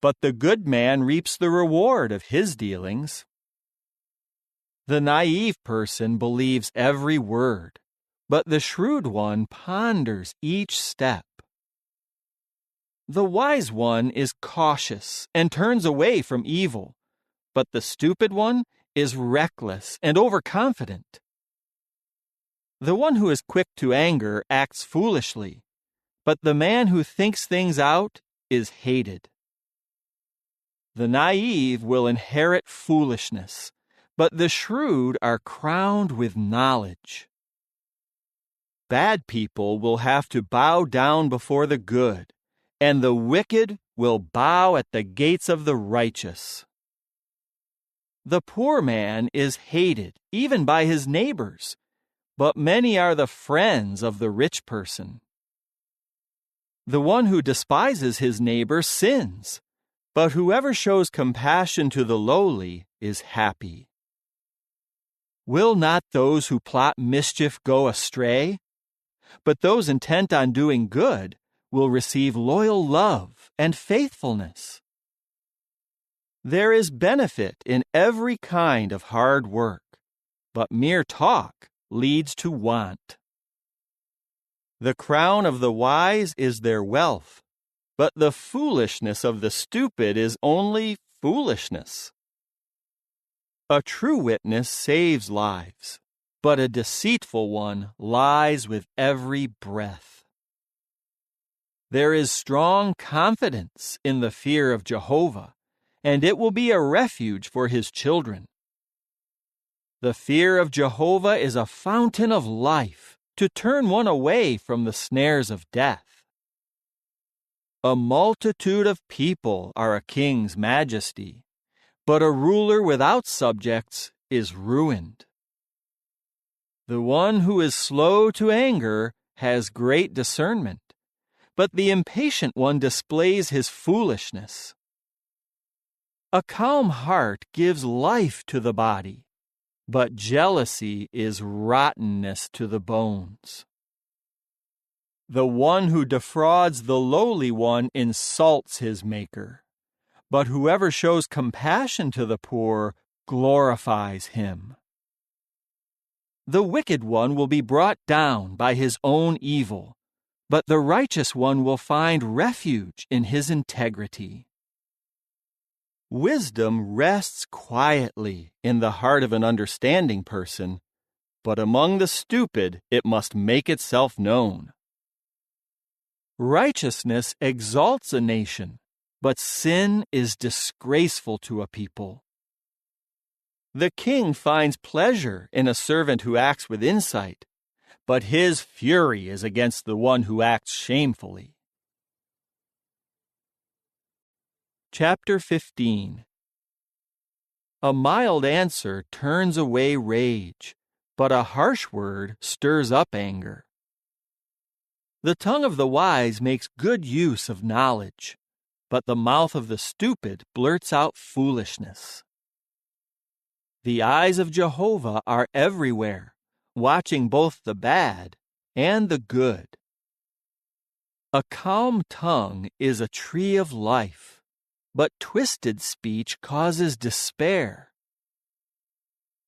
but the good man reaps the reward of his dealings. The naive person believes every word, but the shrewd one ponders each step. The wise one is cautious and turns away from evil, but the stupid one is reckless and overconfident. The one who is quick to anger acts foolishly, but the man who thinks things out is hated. The naive will inherit foolishness, but the shrewd are crowned with knowledge. Bad people will have to bow down before the good, and the wicked will bow at the gates of the righteous. The poor man is hated even by his neighbors, but many are the friends of the rich person. The one who despises his neighbor sins, but whoever shows compassion to the lowly is happy. Will not those who plot mischief go astray? But those intent on doing good will receive loyal love and faithfulness. There is benefit in every kind of hard work, but mere talk leads to want. The crown of the wise is their wealth, but the foolishness of the stupid is only foolishness. A true witness saves lives, but a deceitful one lies with every breath. There is strong confidence in the fear of Jehovah, and it will be a refuge for his children. The fear of Jehovah is a fountain of life to turn one away from the snares of death. A multitude of people are a king's majesty, but a ruler without subjects is ruined. The one who is slow to anger has great discernment, but the impatient one displays his foolishness. A calm heart gives life to the body, but jealousy is rottenness to the bones. The one who defrauds the lowly one insults his maker, but whoever shows compassion to the poor glorifies him. The wicked one will be brought down by his own evil, but the righteous one will find refuge in his integrity. Wisdom rests quietly in the heart of an understanding person, but among the stupid it must make itself known. Righteousness exalts a nation, but sin is disgraceful to a people. The king finds pleasure in a servant who acts with insight, but his fury is against the one who acts shamefully. Chapter 15. A mild answer turns away rage, but a harsh word stirs up anger. The tongue of the wise makes good use of knowledge, but the mouth of the stupid blurts out foolishness. The eyes of Jehovah are everywhere, watching both the bad and the good. A calm tongue is a tree of life, but twisted speech causes despair.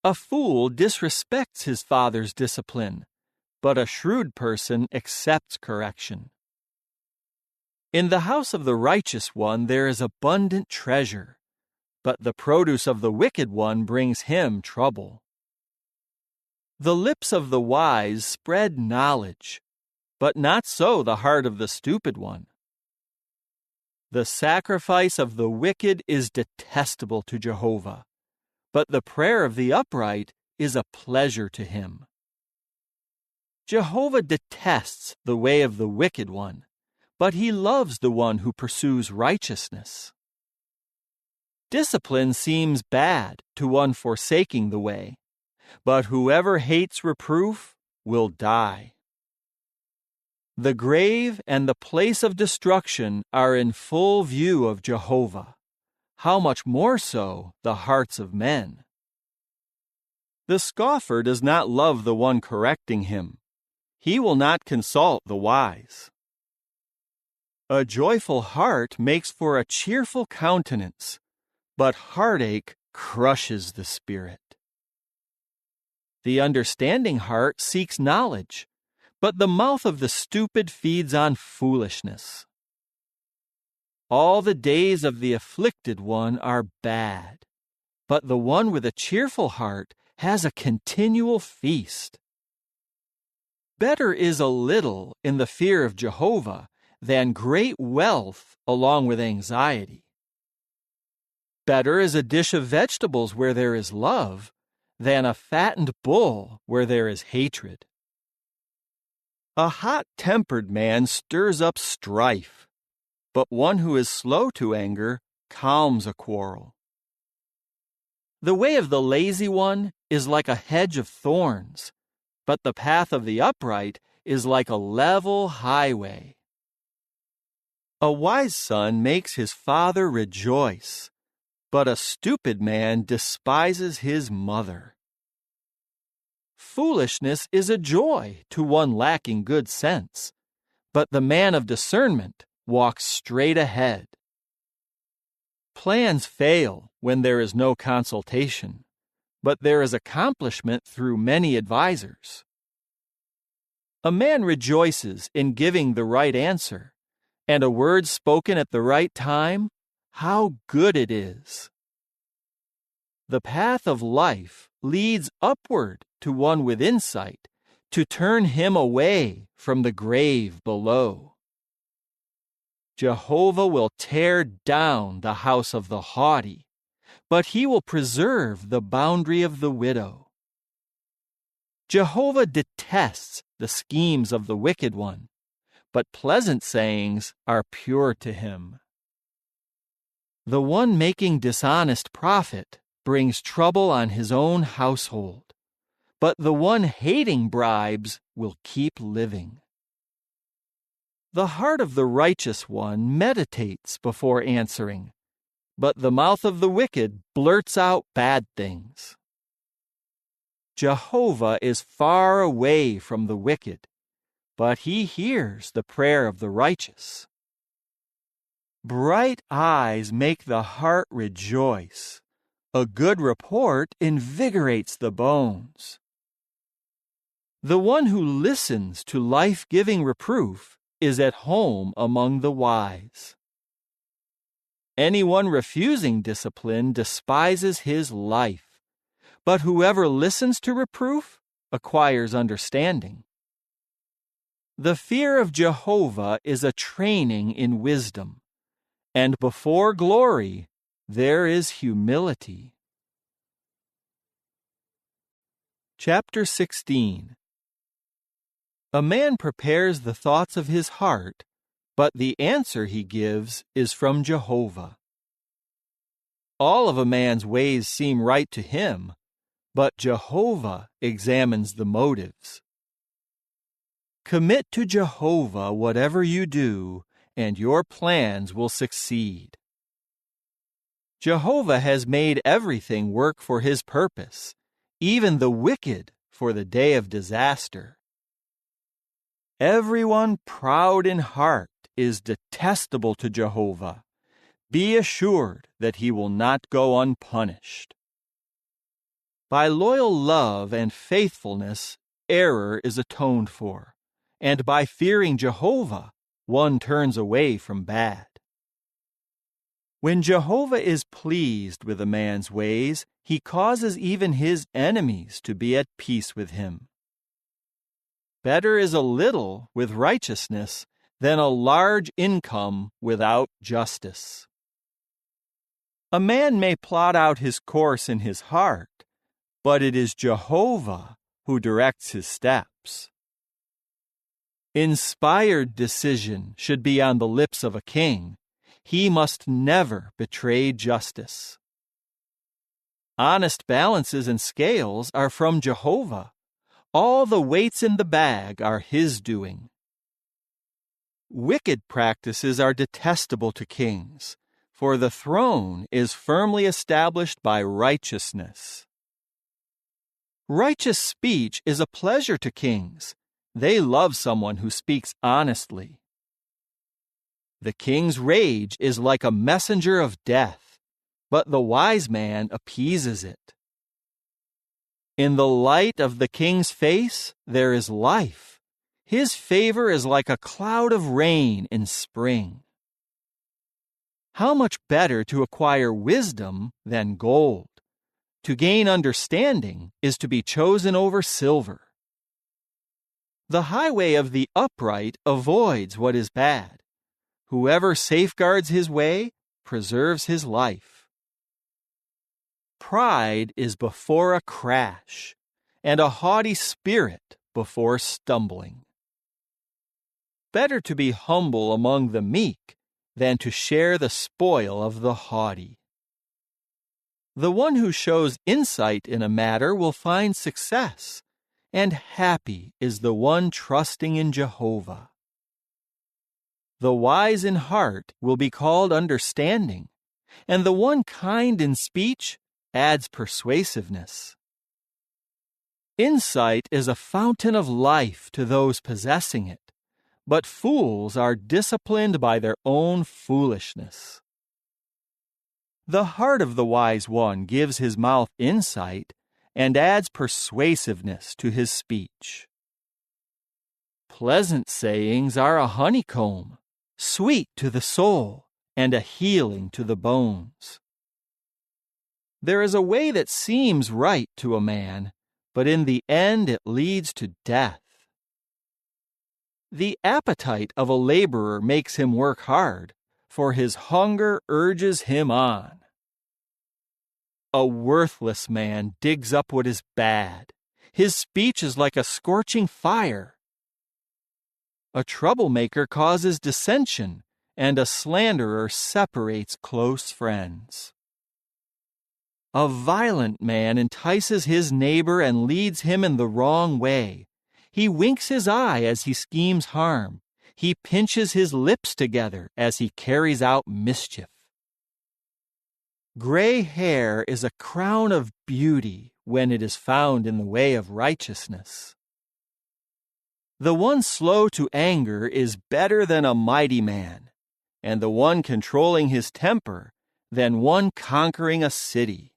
A fool disrespects his father's discipline, but a shrewd person accepts correction. In the house of the righteous one there is abundant treasure, but the produce of the wicked one brings him trouble. The lips of the wise spread knowledge, but not so the heart of the stupid one. The sacrifice of the wicked is detestable to Jehovah, but the prayer of the upright is a pleasure to him. Jehovah detests the way of the wicked one, but he loves the one who pursues righteousness. Discipline seems bad to one forsaking the way, but whoever hates reproof will die. The grave and the place of destruction are in full view of Jehovah. How much more so the hearts of men? The scoffer does not love the one correcting him. He will not consult the wise. A joyful heart makes for a cheerful countenance, but heartache crushes the spirit. The understanding heart seeks knowledge, but the mouth of the stupid feeds on foolishness. All the days of the afflicted one are bad, but the one with a cheerful heart has a continual feast. Better is a little in the fear of Jehovah than great wealth along with anxiety. Better is a dish of vegetables where there is love than a fattened bull where there is hatred. A hot-tempered man stirs up strife, but one who is slow to anger calms a quarrel. The way of the lazy one is like a hedge of thorns, but the path of the upright is like a level highway. A wise son makes his father rejoice, but a stupid man despises his mother. Foolishness is a joy to one lacking good sense, but the man of discernment walks straight ahead. Plans fail when there is no consultation, but there is accomplishment through many advisers. A man rejoices in giving the right answer, and a word spoken at the right time, how good it is. The path of life leads upward to one with insight, to turn him away from the grave below. Jehovah will tear down the house of the haughty, but he will preserve the boundary of the widow. Jehovah detests the schemes of the wicked one, but pleasant sayings are pure to him. The one making dishonest profit brings trouble on his own household, but the one hating bribes will keep living. The heart of the righteous one meditates before answering, but the mouth of the wicked blurts out bad things. Jehovah is far away from the wicked, but he hears the prayer of the righteous. Bright eyes make the heart rejoice. A good report invigorates the bones. The one who listens to life-giving reproof is at home among the wise. Anyone refusing discipline despises his life, but whoever listens to reproof acquires understanding. The fear of Jehovah is a training in wisdom, and before glory there is humility. Chapter 16. A man prepares the thoughts of his heart, but the answer he gives is from Jehovah. All of a man's ways seem right to him, but Jehovah examines the motives. Commit to Jehovah whatever you do, and your plans will succeed. Jehovah has made everything work for his purpose, even the wicked for the day of disaster. Everyone proud in heart is detestable to Jehovah. Be assured that he will not go unpunished. By loyal love and faithfulness, error is atoned for, and by fearing Jehovah, one turns away from bad. When Jehovah is pleased with a man's ways, he causes even his enemies to be at peace with him. Better is a little with righteousness than a large income without justice. A man may plot out his course in his heart, but it is Jehovah who directs his steps. Inspired decision should be on the lips of a king. He must never betray justice. Honest balances and scales are from Jehovah. All the weights in the bag are his doing. Wicked practices are detestable to kings, for the throne is firmly established by righteousness. Righteous speech is a pleasure to kings. They love someone who speaks honestly. The king's rage is like a messenger of death, but the wise man appeases it. In the light of the king's face there is life. His favor is like a cloud of rain in spring. How much better to acquire wisdom than gold. To gain understanding is to be chosen over silver. The highway of the upright avoids what is bad. Whoever safeguards his way preserves his life. Pride is before a crash, and a haughty spirit before stumbling. Better to be humble among the meek than to share the spoil of the haughty. The one who shows insight in a matter will find success, and happy is the one trusting in Jehovah. The wise in heart will be called understanding, and the one kind in speech adds persuasiveness. Insight is a fountain of life to those possessing it, but fools are disciplined by their own foolishness. The heart of the wise one gives his mouth insight and adds persuasiveness to his speech. Pleasant sayings are a honeycomb, sweet to the soul and a healing to the bones. There is a way that seems right to a man, but in the end it leads to death. The appetite of a laborer makes him work hard, for his hunger urges him on. A worthless man digs up what is bad. His speech is like a scorching fire. A troublemaker causes dissension, and a slanderer separates close friends. A violent man entices his neighbor and leads him in the wrong way. He winks his eye as he schemes harm. He pinches his lips together as he carries out mischief. Gray hair is a crown of beauty when it is found in the way of righteousness. The one slow to anger is better than a mighty man, and the one controlling his temper than one conquering a city.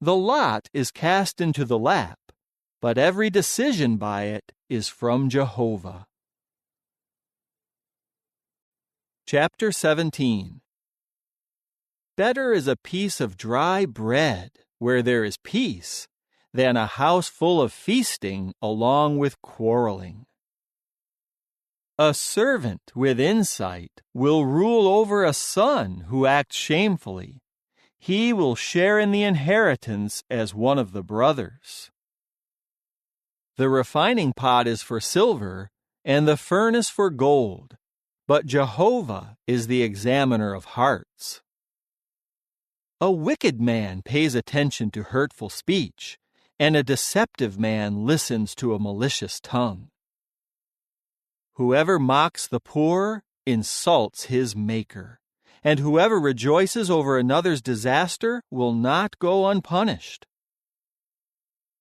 The lot is cast into the lap, but every decision by it is from Jehovah. Chapter 17. Better is a piece of dry bread where there is peace than a house full of feasting along with quarreling. A servant with insight will rule over a son who acts shamefully. he will share in the inheritance as one of the brothers. The refining pot is for silver, and the furnace for gold, but Jehovah is the examiner of hearts. A wicked man pays attention to hurtful speech, and a deceptive man listens to a malicious tongue. Whoever mocks the poor insults his Maker, and whoever rejoices over another's disaster will not go unpunished.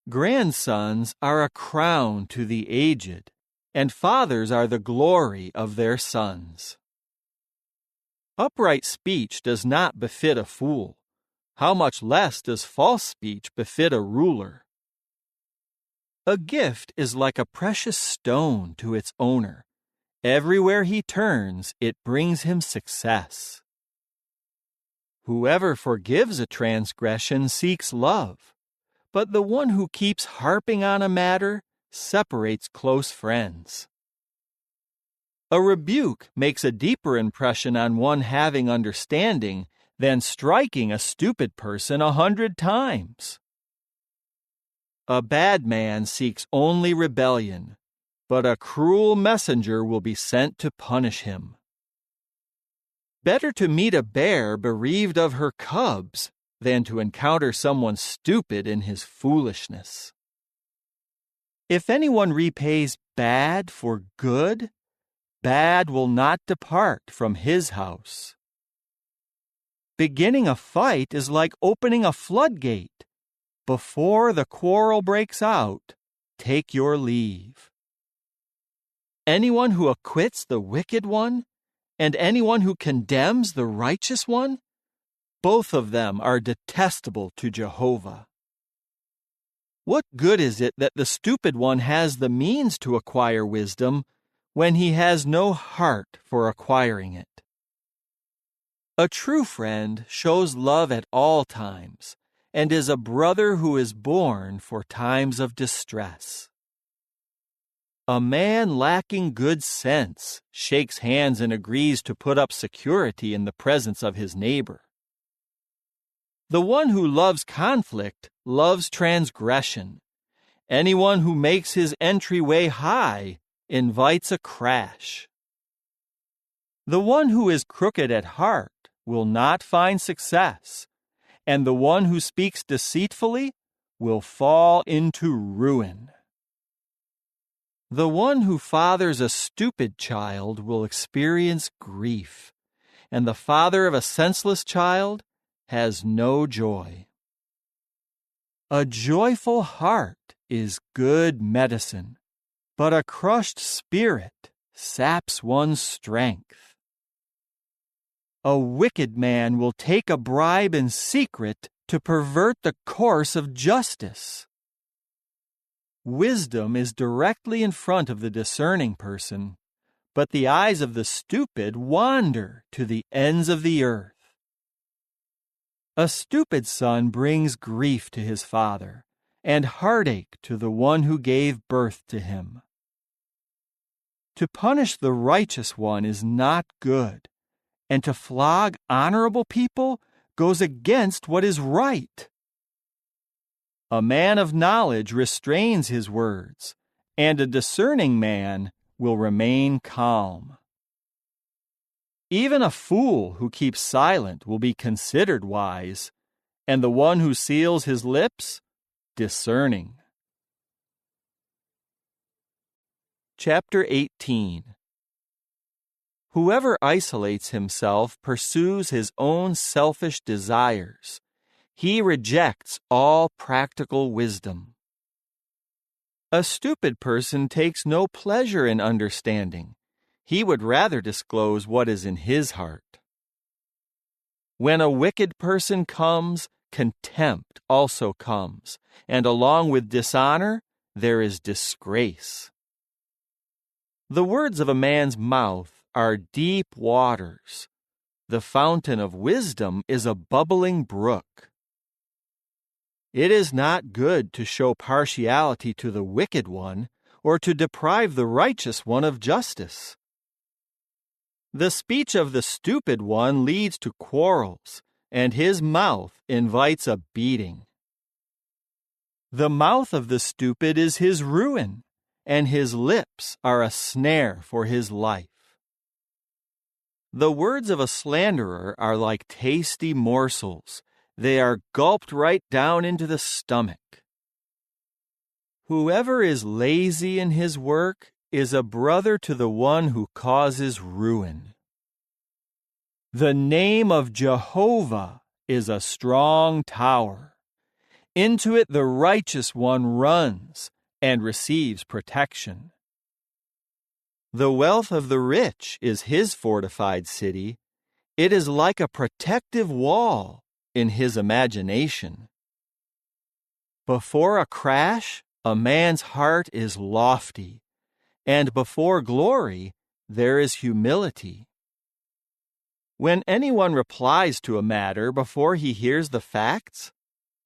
Grandsons are a crown to the aged, and fathers are the glory of their sons. Upright speech does not befit a fool. How much less does false speech befit a ruler? A gift is like a precious stone to its owner. Everywhere he turns, it brings him success. Whoever forgives a transgression seeks love, but the one who keeps harping on a matter separates close friends. A rebuke makes a deeper impression on one having understanding than striking a stupid person 100 times. A bad man seeks only rebellion, but a cruel messenger will be sent to punish him. Better to meet a bear bereaved of her cubs than to encounter someone stupid in his foolishness. If anyone repays bad for good, bad will not depart from his house. Beginning a fight is like opening a floodgate. Before the quarrel breaks out, take your leave. Anyone who acquits the wicked one, and anyone who condemns the righteous one, both of them are detestable to Jehovah. What good is it that the stupid one has the means to acquire wisdom when he has no heart for acquiring it? A true friend shows love at all times, and is a brother who is born for times of distress. A man lacking good sense shakes hands and agrees to put up security in the presence of his neighbor. The one who loves conflict loves transgression. Anyone who makes his entryway high invites a crash. The one who is crooked at heart will not find success, and the one who speaks deceitfully will fall into ruin. The one who fathers a stupid child will experience grief, and the father of a senseless child has no joy. A joyful heart is good medicine, but a crushed spirit saps one's strength. A wicked man will take a bribe in secret to pervert the course of justice. Wisdom is directly in front of the discerning person, but the eyes of the stupid wander to the ends of the earth. A stupid son brings grief to his father, and heartache to the one who gave birth to him. To punish the righteous one is not good, and to flog honorable people goes against what is right. A man of knowledge restrains his words, and a discerning man will remain calm. Even a fool who keeps silent will be considered wise, and the one who seals his lips, discerning. Chapter 18. Whoever isolates himself pursues his own selfish desires. He rejects all practical wisdom. A stupid person takes no pleasure in understanding. He would rather disclose what is in his heart. When a wicked person comes, contempt also comes, and along with dishonor, there is disgrace. The words of a man's mouth are deep waters. The fountain of wisdom is a bubbling brook. It is not good to show partiality to the wicked one, or to deprive the righteous one of justice. The speech of the stupid one leads to quarrels, and his mouth invites a beating. The mouth of the stupid is his ruin, and his lips are a snare for his life. The words of a slanderer are like tasty morsels. They are gulped right down into the stomach. Whoever is lazy in his work is a brother to the one who causes ruin. The name of Jehovah is a strong tower. Into it the righteous one runs and receives protection. The wealth of the rich is his fortified city. It is like a protective wall in his imagination. Before a crash, a man's heart is lofty, and before glory, there is humility. When anyone replies to a matter before he hears the facts,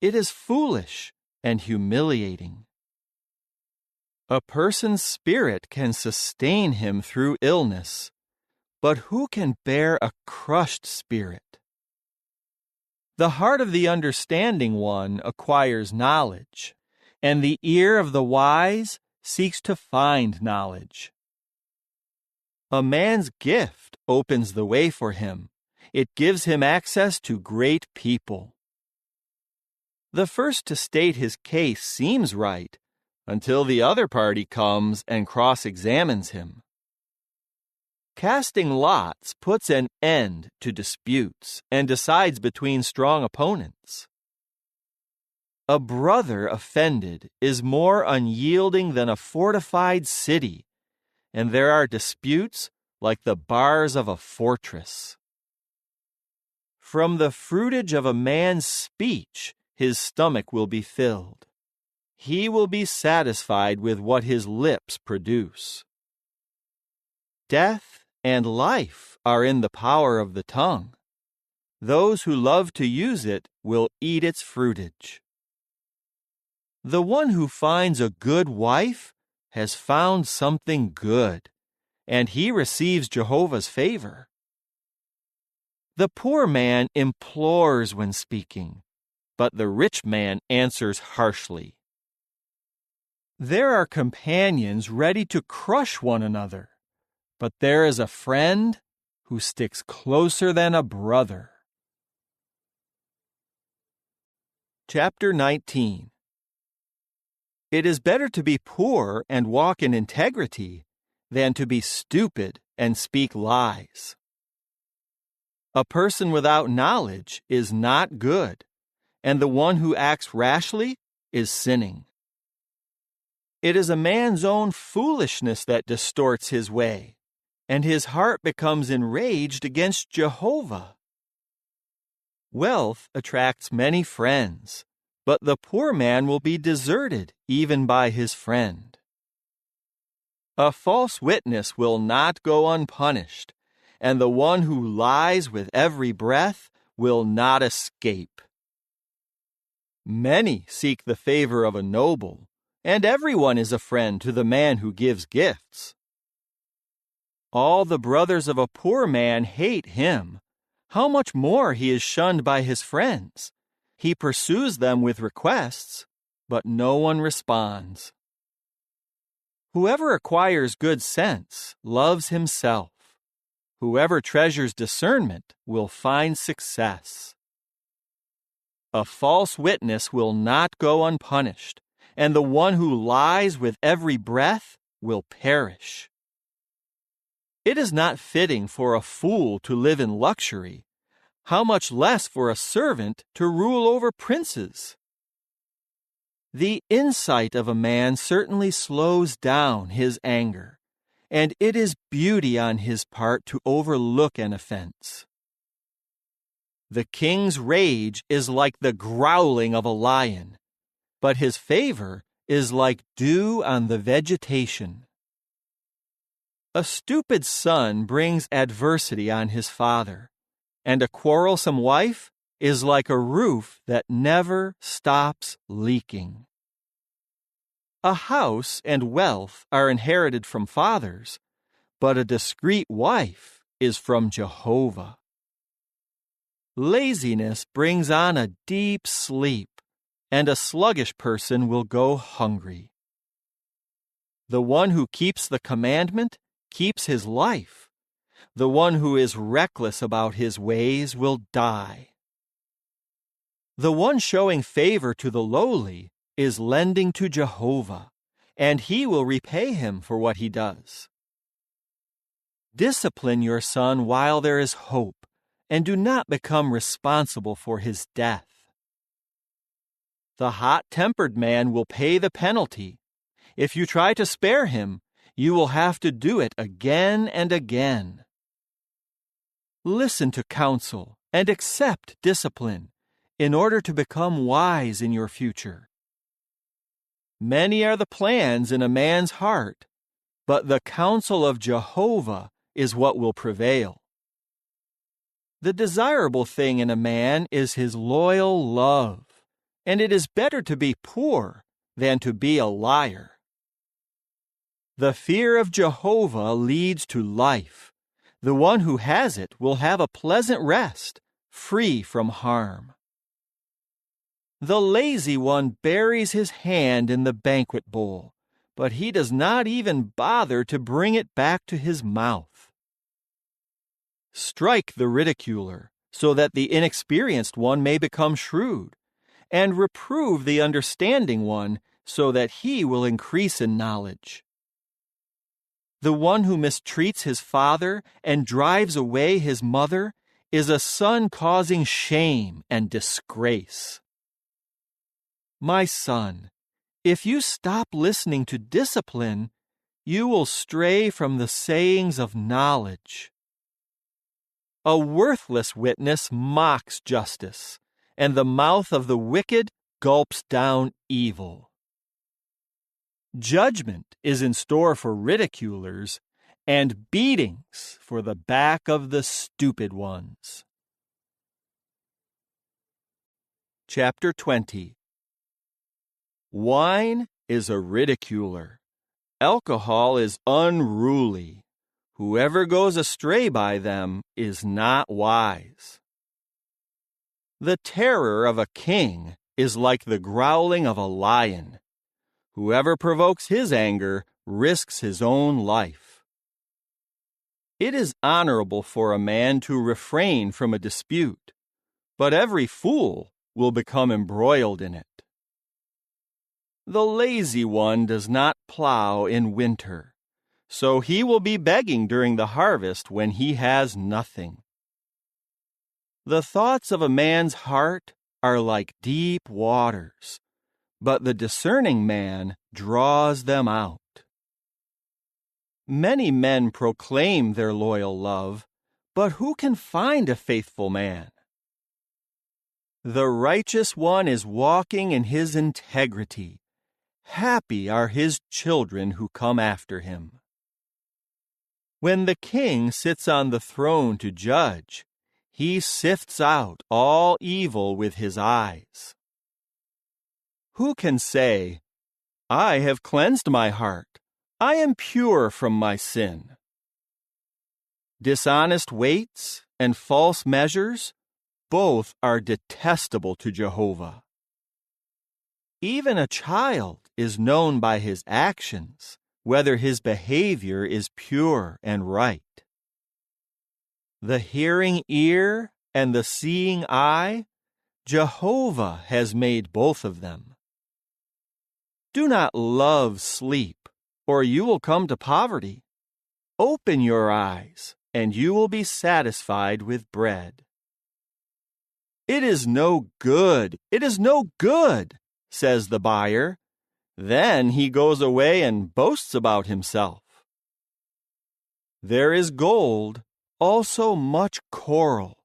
it is foolish and humiliating. A person's spirit can sustain him through illness, but who can bear a crushed spirit? The heart of the understanding one acquires knowledge, and the ear of the wise seeks to find knowledge. A man's gift opens the way for him. It gives him access to great people. The first to state his case seems right until the other party comes and cross-examines him. Casting lots puts an end to disputes and decides between strong opponents. A brother offended is more unyielding than a fortified city, and there are disputes like the bars of a fortress. From the fruitage of a man's speech, his stomach will be filled. He will be satisfied with what his lips produce. Death and life are in the power of the tongue. Those who love to use it will eat its fruitage. The one who finds a good wife has found something good, and he receives Jehovah's favor. The poor man implores when speaking, but the rich man answers harshly. There are companions ready to crush one another, but there is a friend who sticks closer than a brother. Chapter 19. It is better to be poor and walk in integrity than to be stupid and speak lies. A person without knowledge is not good, and the one who acts rashly is sinning. It is a man's own foolishness that distorts his way, and his heart becomes enraged against Jehovah. Wealth attracts many friends, but the poor man will be deserted even by his friend. A false witness will not go unpunished, and the one who lies with every breath will not escape. Many seek the favor of a noble, and everyone is a friend to the man who gives gifts. All the brothers of a poor man hate him. How much more he is shunned by his friends. He pursues them with requests, but no one responds. Whoever acquires good sense loves himself. Whoever treasures discernment will find success. A false witness will not go unpunished, and the one who lies with every breath will perish. It is not fitting for a fool to live in luxury. How much less for a servant to rule over princes? The insight of a man certainly slows down his anger, and it is beauty on his part to overlook an offense. The king's rage is like the growling of a lion, but his favor is like dew on the vegetation. A stupid son brings adversity on his father, and a quarrelsome wife is like a roof that never stops leaking. A house and wealth are inherited from fathers, but a discreet wife is from Jehovah. Laziness brings on a deep sleep, and a sluggish person will go hungry. The one who keeps the commandment keeps his life. The one who is reckless about his ways will die. The one showing favor to the lowly is lending to Jehovah, and he will repay him for what he does. Discipline your son while there is hope, and do not become responsible for his death. The hot-tempered man will pay the penalty. If you try to spare him, you will have to do it again and again. Listen to counsel and accept discipline in order to become wise in your future. Many are the plans in a man's heart, but the counsel of Jehovah is what will prevail. The desirable thing in a man is his loyal love, and it is better to be poor than to be a liar. The fear of Jehovah leads to life. The one who has it will have a pleasant rest, free from harm. The lazy one buries his hand in the banquet bowl, but he does not even bother to bring it back to his mouth. Strike the ridiculer, so that the inexperienced one may become shrewd, and reprove the understanding one, so that he will increase in knowledge. The one who mistreats his father and drives away his mother is a son causing shame and disgrace. My son, if you stop listening to discipline, you will stray from the sayings of knowledge. A worthless witness mocks justice, and the mouth of the wicked gulps down evil. Judgment is in store for ridiculers, and beatings for the back of the stupid ones. Chapter 20. Wine is a ridiculer. Alcohol is unruly. Whoever goes astray by them is not wise. The terror of a king is like the growling of a lion. Whoever provokes his anger risks his own life. It is honorable for a man to refrain from a dispute, but every fool will become embroiled in it. The lazy one does not plow in winter, so he will be begging during the harvest when he has nothing. The thoughts of a man's heart are like deep waters, but the discerning man draws them out. Many men proclaim their loyal love, but who can find a faithful man? The righteous one is walking in his integrity. Happy are his children who come after him. When the king sits on the throne to judge, he sifts out all evil with his eyes. Who can say, I have cleansed my heart, I am pure from my sin? Dishonest weights and false measures, both are detestable to Jehovah. Even a child is known by his actions, whether his behavior is pure and right. The hearing ear and the seeing eye, Jehovah has made both of them. Do not love sleep, or you will come to poverty. Open your eyes, and you will be satisfied with bread. It is no good, says the buyer. Then he goes away and boasts about himself. There is gold, also much coral,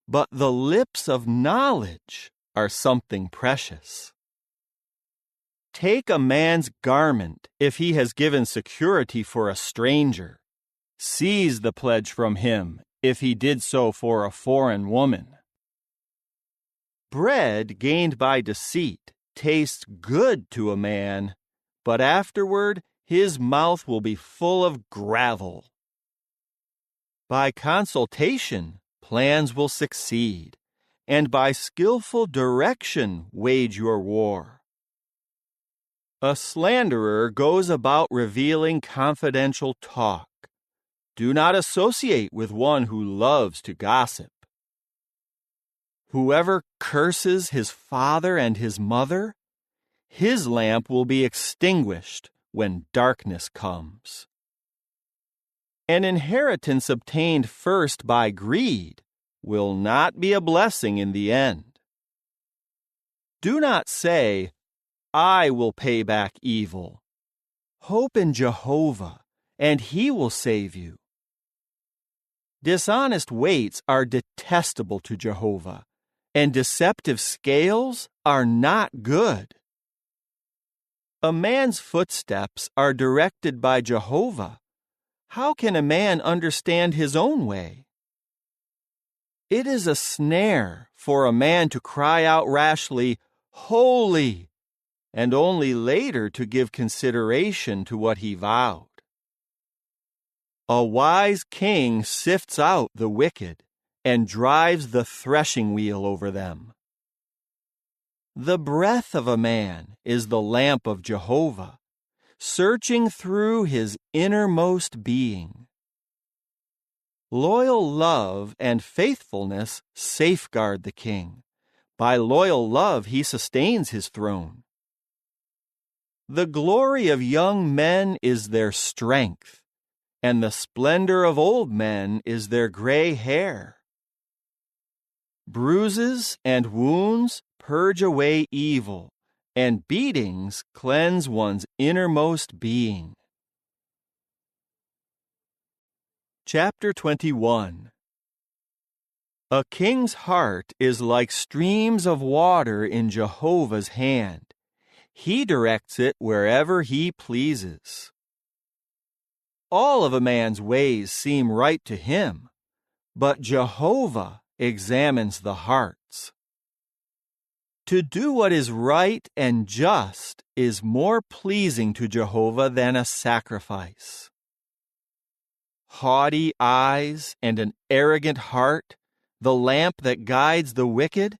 but the lips of knowledge are something precious. Take a man's garment if he has given security for a stranger. Seize the pledge from him if he did so for a foreign woman. Bread gained by deceit tastes good to a man, but afterward his mouth will be full of gravel. By consultation, plans will succeed, and by skillful direction wage your war. A slanderer goes about revealing confidential talk. Do not associate with one who loves to gossip. Whoever curses his father and his mother, his lamp will be extinguished when darkness comes. An inheritance obtained first by greed will not be a blessing in the end. Do not say, I will pay back evil. Hope in Jehovah, and he will save you. Dishonest weights are detestable to Jehovah, and deceptive scales are not good. A man's footsteps are directed by Jehovah. How can a man understand his own way? It is a snare for a man to cry out rashly, Holy, and only later to give consideration to what he vowed. A wise king sifts out the wicked and drives the threshing wheel over them. The breath of a man is the lamp of Jehovah, searching through his innermost being. Loyal love and faithfulness safeguard the king. By loyal love he sustains his throne. The glory of young men is their strength, and the splendor of old men is their gray hair. Bruises and wounds purge away evil, and beatings cleanse one's innermost being. Chapter 21. A king's heart is like streams of water in Jehovah's hand. He directs it wherever he pleases. All of a man's ways seem right to him, but Jehovah examines the hearts. To do what is right and just is more pleasing to Jehovah than a sacrifice. Haughty eyes and an arrogant heart, the lamp that guides the wicked,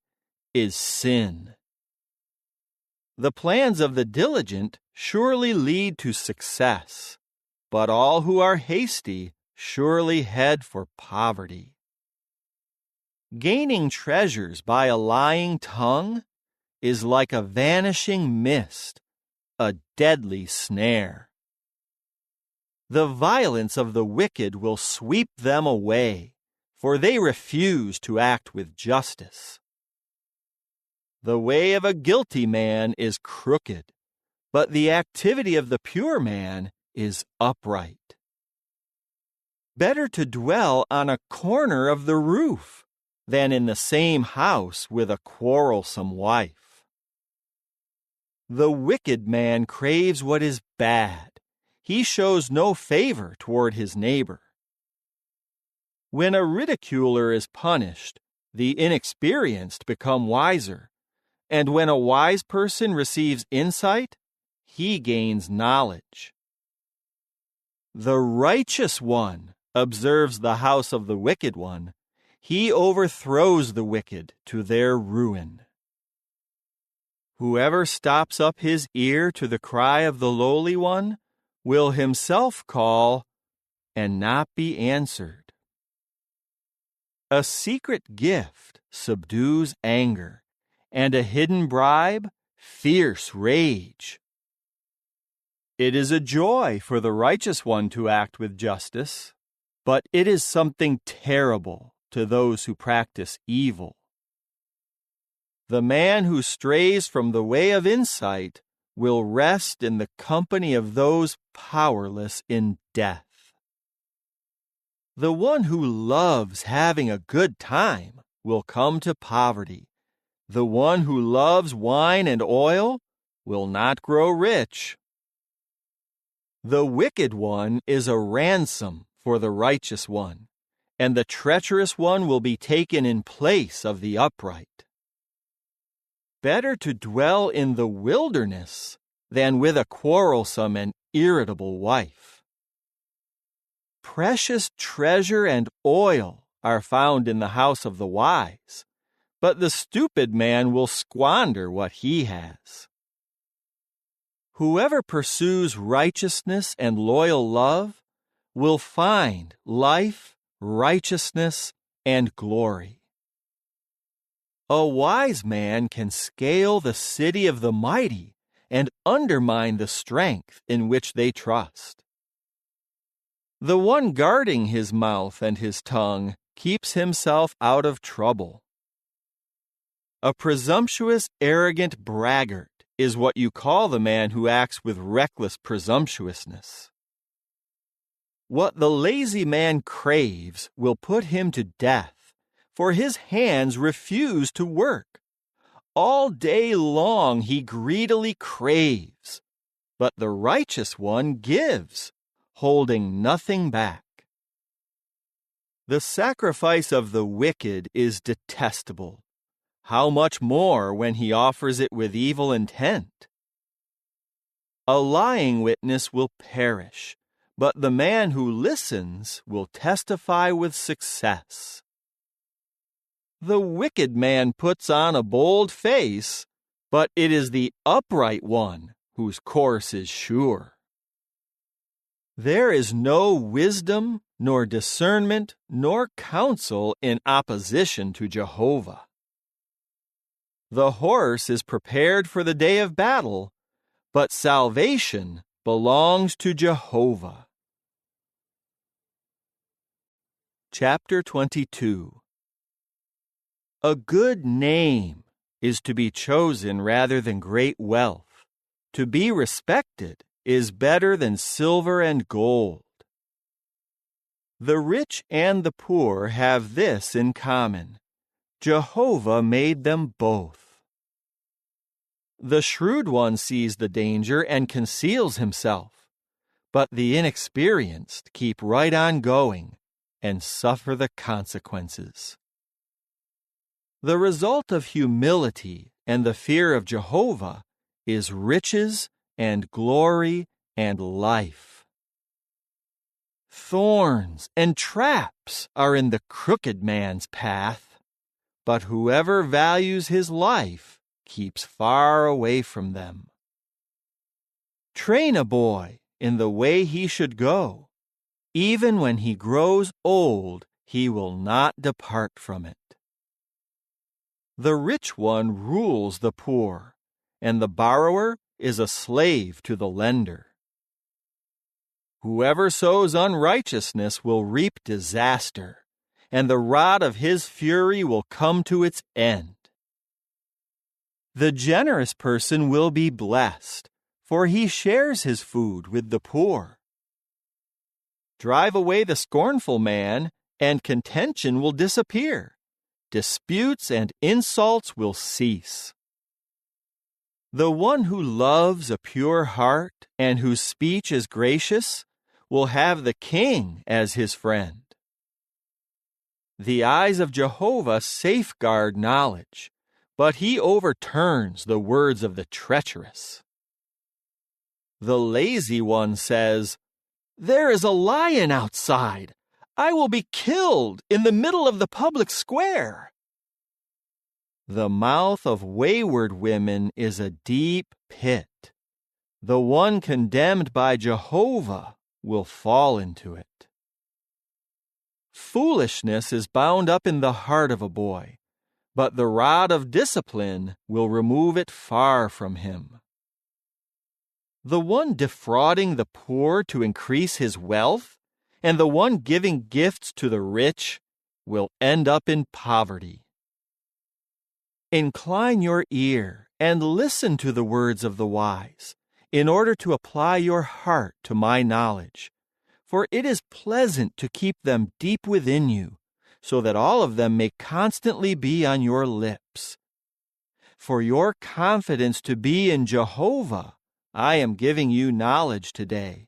is sin. The plans of the diligent surely lead to success, but all who are hasty surely head for poverty. Gaining treasures by a lying tongue is like a vanishing mist, a deadly snare. The violence of the wicked will sweep them away, for they refuse to act with justice. The way of a guilty man is crooked, but the activity of the pure man is upright. Better to dwell on a corner of the roof than in the same house with a quarrelsome wife. The wicked man craves what is bad. He shows no favor toward his neighbor. When a ridiculer is punished, the inexperienced become wiser, and when a wise person receives insight, he gains knowledge. The righteous one observes the house of the wicked one. He overthrows the wicked to their ruin. Whoever stops up his ear to the cry of the lowly one will himself call and not be answered. A secret gift subdues anger, and a hidden bribe, fierce rage. It is a joy for the righteous one to act with justice, but it is something terrible to those who practice evil. The man who strays from the way of insight will rest in the company of those powerless in death. The one who loves having a good time will come to poverty. The one who loves wine and oil will not grow rich. The wicked one is a ransom for the righteous one, and the treacherous one will be taken in place of the upright. Better to dwell in the wilderness than with a quarrelsome and irritable wife. Precious treasure and oil are found in the house of the wise, but the stupid man will squander what he has. Whoever pursues righteousness and loyal love will find life, righteousness, and glory. A wise man can scale the city of the mighty and undermine the strength in which they trust. The one guarding his mouth and his tongue keeps himself out of trouble. A presumptuous, arrogant braggart is what you call the man who acts with reckless presumptuousness. What the lazy man craves will put him to death, for his hands refuse to work. All day long he greedily craves, but the righteous one gives, holding nothing back. The sacrifice of the wicked is detestable. How much more when he offers it with evil intent? A lying witness will perish, but the man who listens will testify with success. The wicked man puts on a bold face, but it is the upright one whose course is sure. There is no wisdom, nor discernment, nor counsel in opposition to Jehovah. The horse is prepared for the day of battle, but salvation belongs to Jehovah. Chapter 22. A good name is to be chosen rather than great wealth. To be respected is better than silver and gold. The rich and the poor have this in common: Jehovah made them both. The shrewd one sees the danger and conceals himself, but the inexperienced keep right on going and suffer the consequences. The result of humility and the fear of Jehovah is riches and glory and life. Thorns and traps are in the crooked man's path, but whoever values his life keeps far away from them. Train a boy in the way he should go. Even when he grows old, he will not depart from it. The rich one rules the poor, and the borrower is a slave to the lender. Whoever sows unrighteousness will reap disaster, and the rod of his fury will come to its end. The generous person will be blessed, for he shares his food with the poor. Drive away the scornful man, and contention will disappear. Disputes and insults will cease. The one who loves a pure heart and whose speech is gracious will have the king as his friend. The eyes of Jehovah safeguard knowledge, but he overturns the words of the treacherous. The lazy one says, "There is a lion outside. I will be killed in the middle of the public square." The mouth of wayward women is a deep pit. The one condemned by Jehovah will fall into it. Foolishness is bound up in the heart of a boy, but the rod of discipline will remove it far from him. The one defrauding the poor to increase his wealth, and the one giving gifts to the rich will end up in poverty. Incline your ear and listen to the words of the wise, in order to apply your heart to my knowledge, for it is pleasant to keep them deep within you, so that all of them may constantly be on your lips. For your confidence to be in Jehovah, I am giving you knowledge today.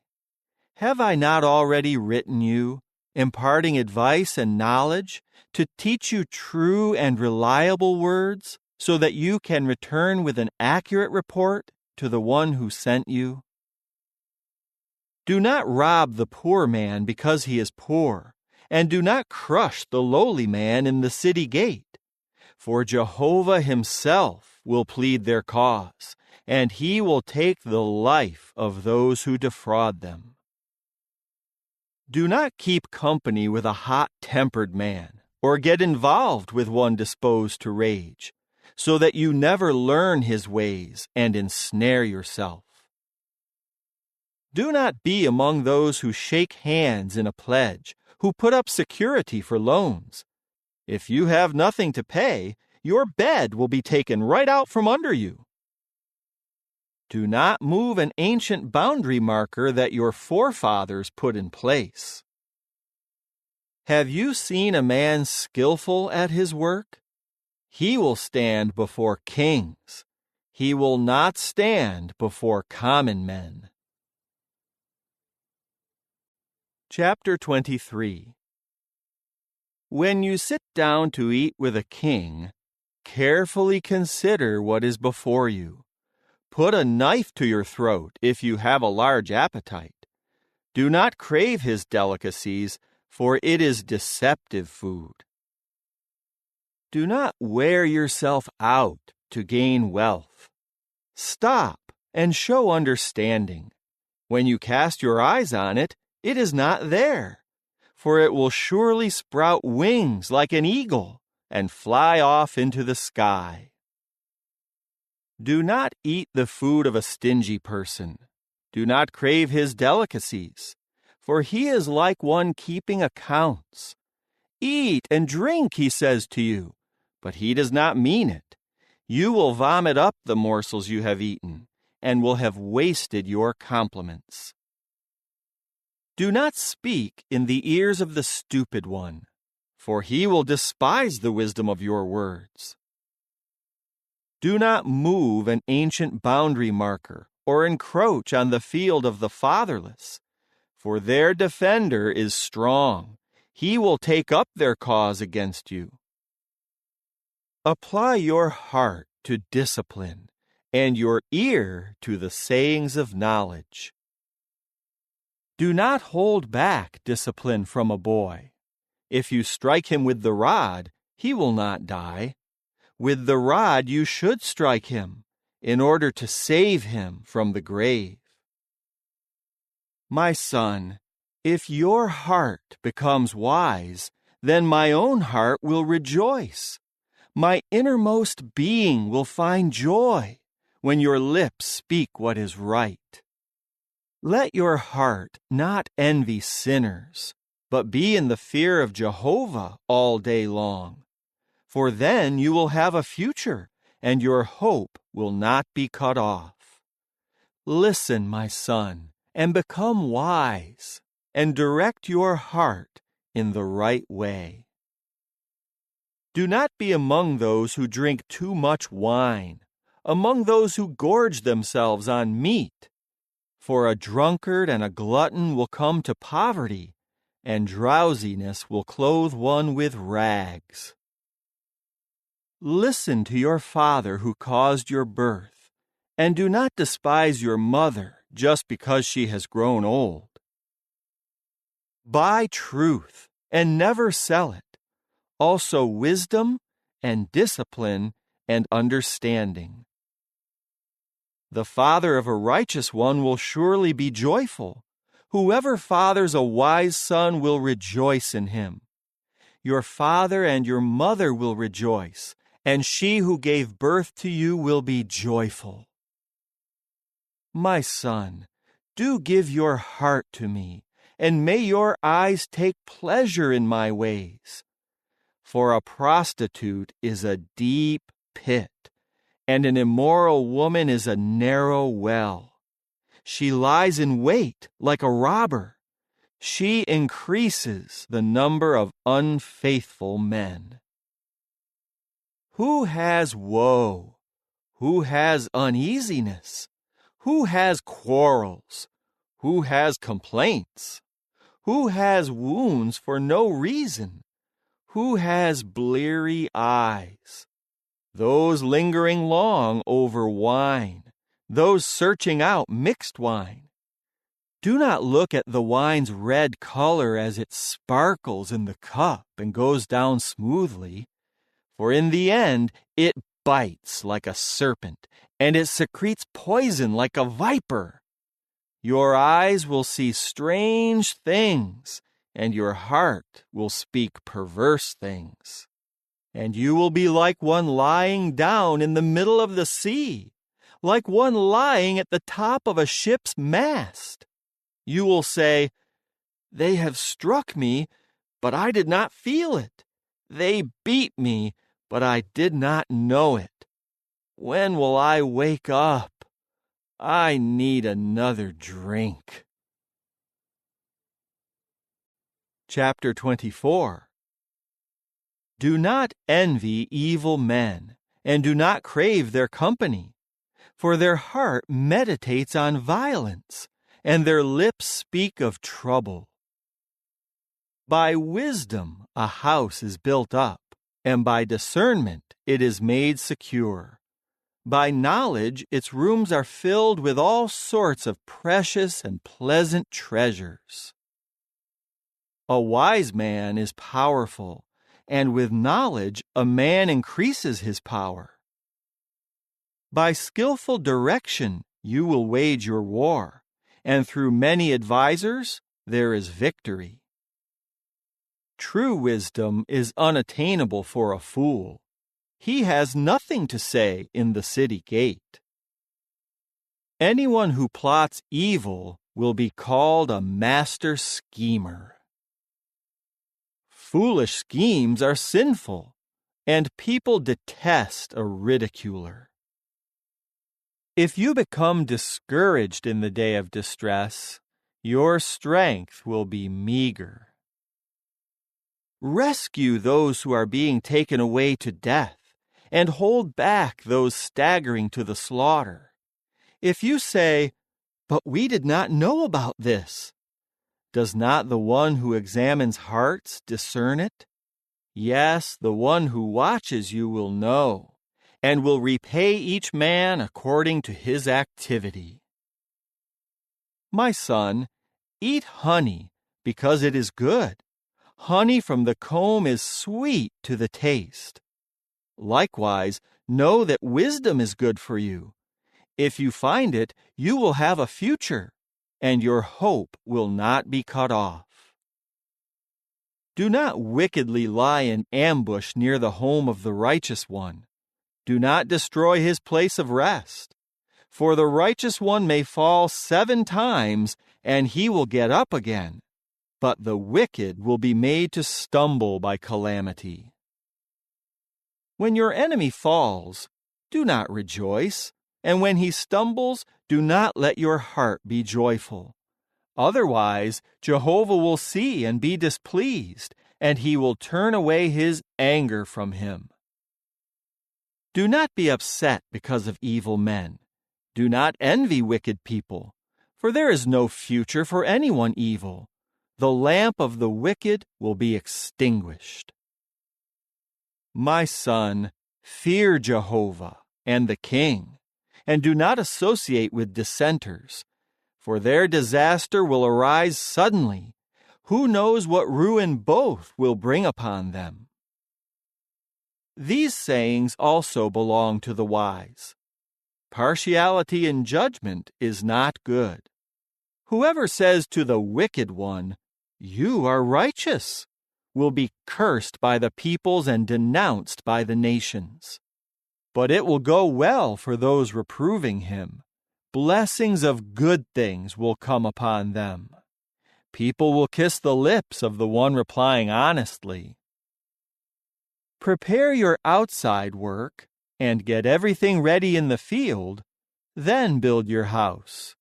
Have I not already written you, imparting advice and knowledge, to teach you true and reliable words, so that you can return with an accurate report to the one who sent you? Do not rob the poor man because he is poor, and do not crush the lowly man in the city gate. For Jehovah himself will plead their cause, and he will take the life of those who defraud them. Do not keep company with a hot-tempered man, or get involved with one disposed to rage, so that you never learn his ways and ensnare yourself. Do not be among those who shake hands in a pledge, who put up security for loans. If you have nothing to pay, your bed will be taken right out from under you. Do not move an ancient boundary marker that your forefathers put in place. Have you seen a man skillful at his work? He will stand before kings. He will not stand before common men. Chapter 23. When you sit down to eat with a king, carefully consider what is before you. Put a knife to your throat if you have a large appetite. Do not crave his delicacies, for it is deceptive food. Do not wear yourself out to gain wealth. Stop and show understanding. When you cast your eyes on it, it is not there, for it will surely sprout wings like an eagle and fly off into the sky. Do not eat the food of a stingy person. Do not crave his delicacies, for he is like one keeping accounts. Eat and drink, he says to you, but he does not mean it. You will vomit up the morsels you have eaten, and will have wasted your compliments. Do not speak in the ears of the stupid one, for he will despise the wisdom of your words. Do not move an ancient boundary marker or encroach on the field of the fatherless, for their defender is strong. He will take up their cause against you. Apply your heart to discipline and your ear to the sayings of knowledge. Do not hold back discipline from a boy. If you strike him with the rod, he will not die. With the rod you should strike him, in order to save him from the grave. My son, if your heart becomes wise, then my own heart will rejoice. My innermost being will find joy when your lips speak what is right. Let your heart not envy sinners, but be in the fear of Jehovah all day long. For then you will have a future, and your hope will not be cut off. Listen, my son, and become wise, and direct your heart in the right way. Do not be among those who drink too much wine, among those who gorge themselves on meat. For a drunkard and a glutton will come to poverty, and drowsiness will clothe one with rags. Listen to your father who caused your birth, and do not despise your mother just because she has grown old. Buy truth and never sell it, also wisdom and discipline and understanding. The father of a righteous one will surely be joyful. Whoever fathers a wise son will rejoice in him. Your father and your mother will rejoice, and she who gave birth to you will be joyful. My son, do give your heart to me, and may your eyes take pleasure in my ways. For a prostitute is a deep pit, and an immoral woman is a narrow well. She lies in wait like a robber. She increases the number of unfaithful men. Who has woe? Who has uneasiness? Who has quarrels? Who has complaints? Who has wounds for no reason? Who has bleary eyes? Those lingering long over wine, those searching out mixed wine. Do not look at the wine's red color as it sparkles in the cup and goes down smoothly, for in the end it bites like a serpent, and it secretes poison like a viper. Your eyes will see strange things, and your heart will speak perverse things. And you will be like one lying down in the middle of the sea, like one lying at the top of a ship's mast. You will say, "They have struck me, but I did not feel it. They beat me, but I did not know it. When will I wake up? I need another drink." Chapter 24. Do not envy evil men, and do not crave their company, for their heart meditates on violence, and their lips speak of trouble. By wisdom a house is built up, and by discernment it is made secure. By knowledge its rooms are filled with all sorts of precious and pleasant treasures. A wise man is powerful, and with knowledge a man increases his power. By skillful direction you will wage your war, and through many advisers there is victory. True wisdom is unattainable for a fool. He has nothing to say in the city gate. Anyone who plots evil will be called a master schemer. Foolish schemes are sinful, and people detest a ridiculer. If you become discouraged in the day of distress, your strength will be meager. Rescue those who are being taken away to death, and hold back those staggering to the slaughter. If you say, "But we did not know about this," does not the one who examines hearts discern it? Yes, the one who watches you will know, and will repay each man according to his activity. My son, eat honey, because it is good. Honey from the comb is sweet to the taste. Likewise, know that wisdom is good for you. If you find it, you will have a future, and your hope will not be cut off. Do not wickedly lie in ambush near the home of the righteous one. Do not destroy his place of rest. For the righteous one may fall 7 times, and he will get up again. But the wicked will be made to stumble by calamity. When your enemy falls, do not rejoice, and when he stumbles, do not let your heart be joyful. Otherwise, Jehovah will see and be displeased, and he will turn away his anger from him. Do not be upset because of evil men. Do not envy wicked people, for there is no future for anyone evil. The lamp of the wicked will be extinguished. My son, fear Jehovah and the king, and do not associate with dissenters, for their disaster will arise suddenly. Who knows what ruin both will bring upon them? These sayings also belong to the wise. Partiality in judgment is not good. Whoever says to the wicked one, "You are righteous," will be cursed by the peoples and denounced by the nations. But it will go well for those reproving him. Blessings of good things will come upon them. People will kiss the lips of the one replying honestly. Prepare your outside work and get everything ready in the field, then build your house.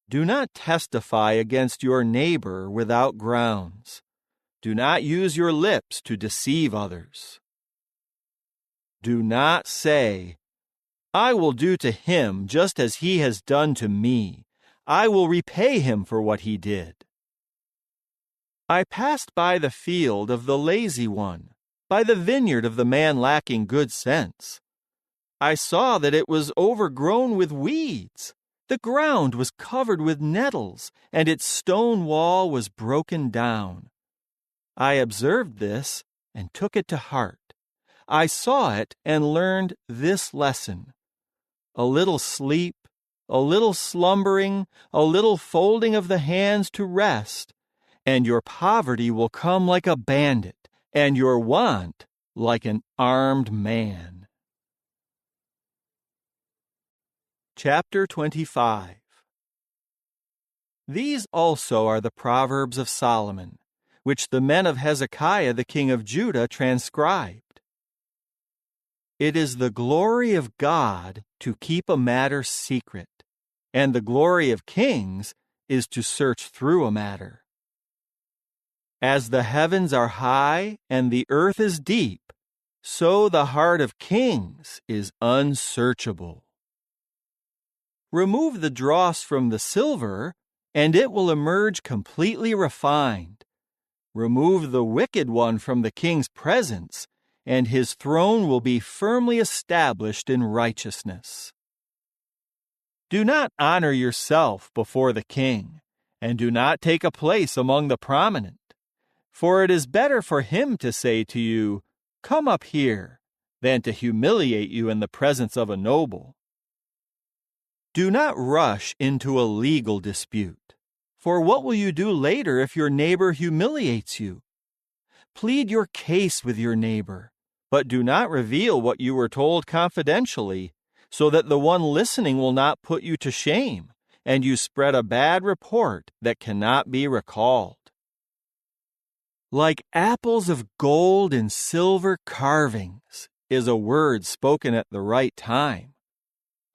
Do not testify against your neighbor without grounds. Do not use your lips to deceive others. Do not say, "I will do to him just as he has done to me. I will repay him for what he did." I passed by the field of the lazy one, by the vineyard of the man lacking good sense. I saw that it was overgrown with weeds, The ground was covered with nettles, and its stone wall was broken down. I observed this and took it to heart. I saw it and learned this lesson. A little sleep, a little slumbering, a little folding of the hands to rest, and your poverty will come like a bandit, and your want like an armed man. Chapter 25. These also are the Proverbs of Solomon, which the men of Hezekiah the king of Judah transcribed. It is the glory of God to keep a matter secret, and the glory of kings is to search through a matter. As the heavens are high and the earth is deep, so the heart of kings is unsearchable. Remove the dross from the silver, and it will emerge completely refined. Remove the wicked one from the king's presence, and his throne will be firmly established in righteousness. Do not honor yourself before the king, and do not take a place among the prominent, for it is better for him to say to you, "Come up here," than to humiliate you in the presence of a noble. Do not rush into a legal dispute, for what will you do later if your neighbor humiliates you? Plead your case with your neighbor, but do not reveal what you were told confidentially, so that the one listening will not put you to shame, and you spread a bad report that cannot be recalled. Like apples of gold and silver carvings is a word spoken at the right time.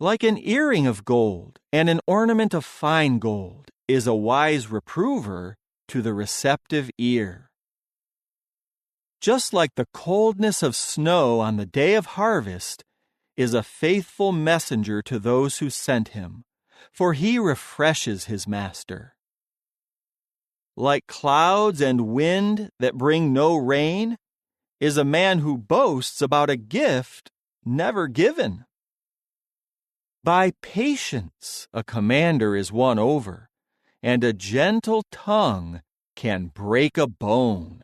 Like an earring of gold and an ornament of fine gold is a wise reprover to the receptive ear. Just like the coldness of snow on the day of harvest is a faithful messenger to those who sent him, for he refreshes his master. Like clouds and wind that bring no rain is a man who boasts about a gift never given. By patience a commander is won over, and a gentle tongue can break a bone.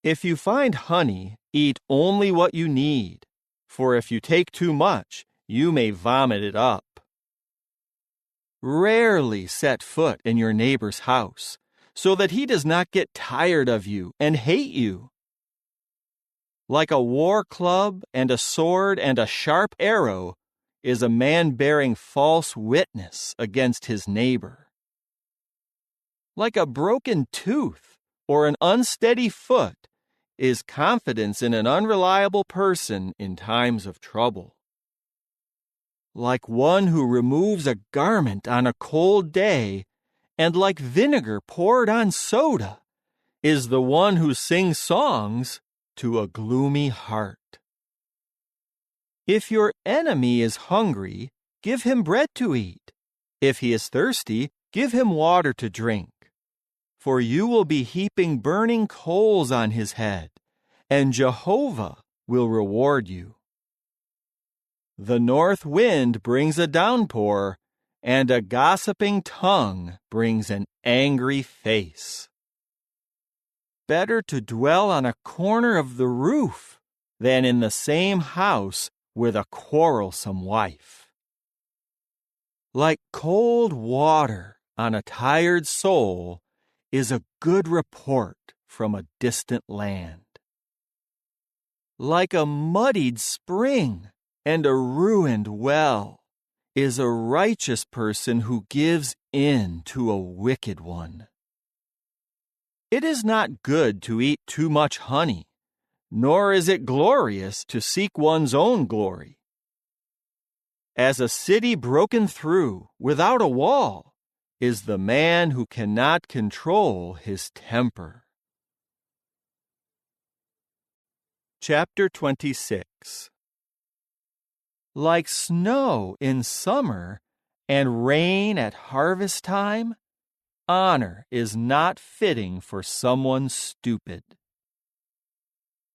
If you find honey, eat only what you need, for if you take too much, you may vomit it up. Rarely set foot in your neighbor's house, so that he does not get tired of you and hate you. Like a war club and a sword and a sharp arrow is a man bearing false witness against his neighbor. Like a broken tooth or an unsteady foot is confidence in an unreliable person in times of trouble. Like one who removes a garment on a cold day, and like vinegar poured on soda, is the one who sings songs to a gloomy heart. If your enemy is hungry, give him bread to eat. If he is thirsty, give him water to drink. For you will be heaping burning coals on his head, and Jehovah will reward you. The north wind brings a downpour, and a gossiping tongue brings an angry face. Better to dwell on a corner of the roof than in the same house with a quarrelsome wife. Like cold water on a tired soul is a good report from a distant land. Like a muddied spring and a ruined well is a righteous person who gives in to a wicked one. It is not good to eat too much honey, nor is it glorious to seek one's own glory. As a city broken through without a wall is the man who cannot control his temper. Chapter 26. Like snow in summer and rain at harvest time, honor is not fitting for someone stupid.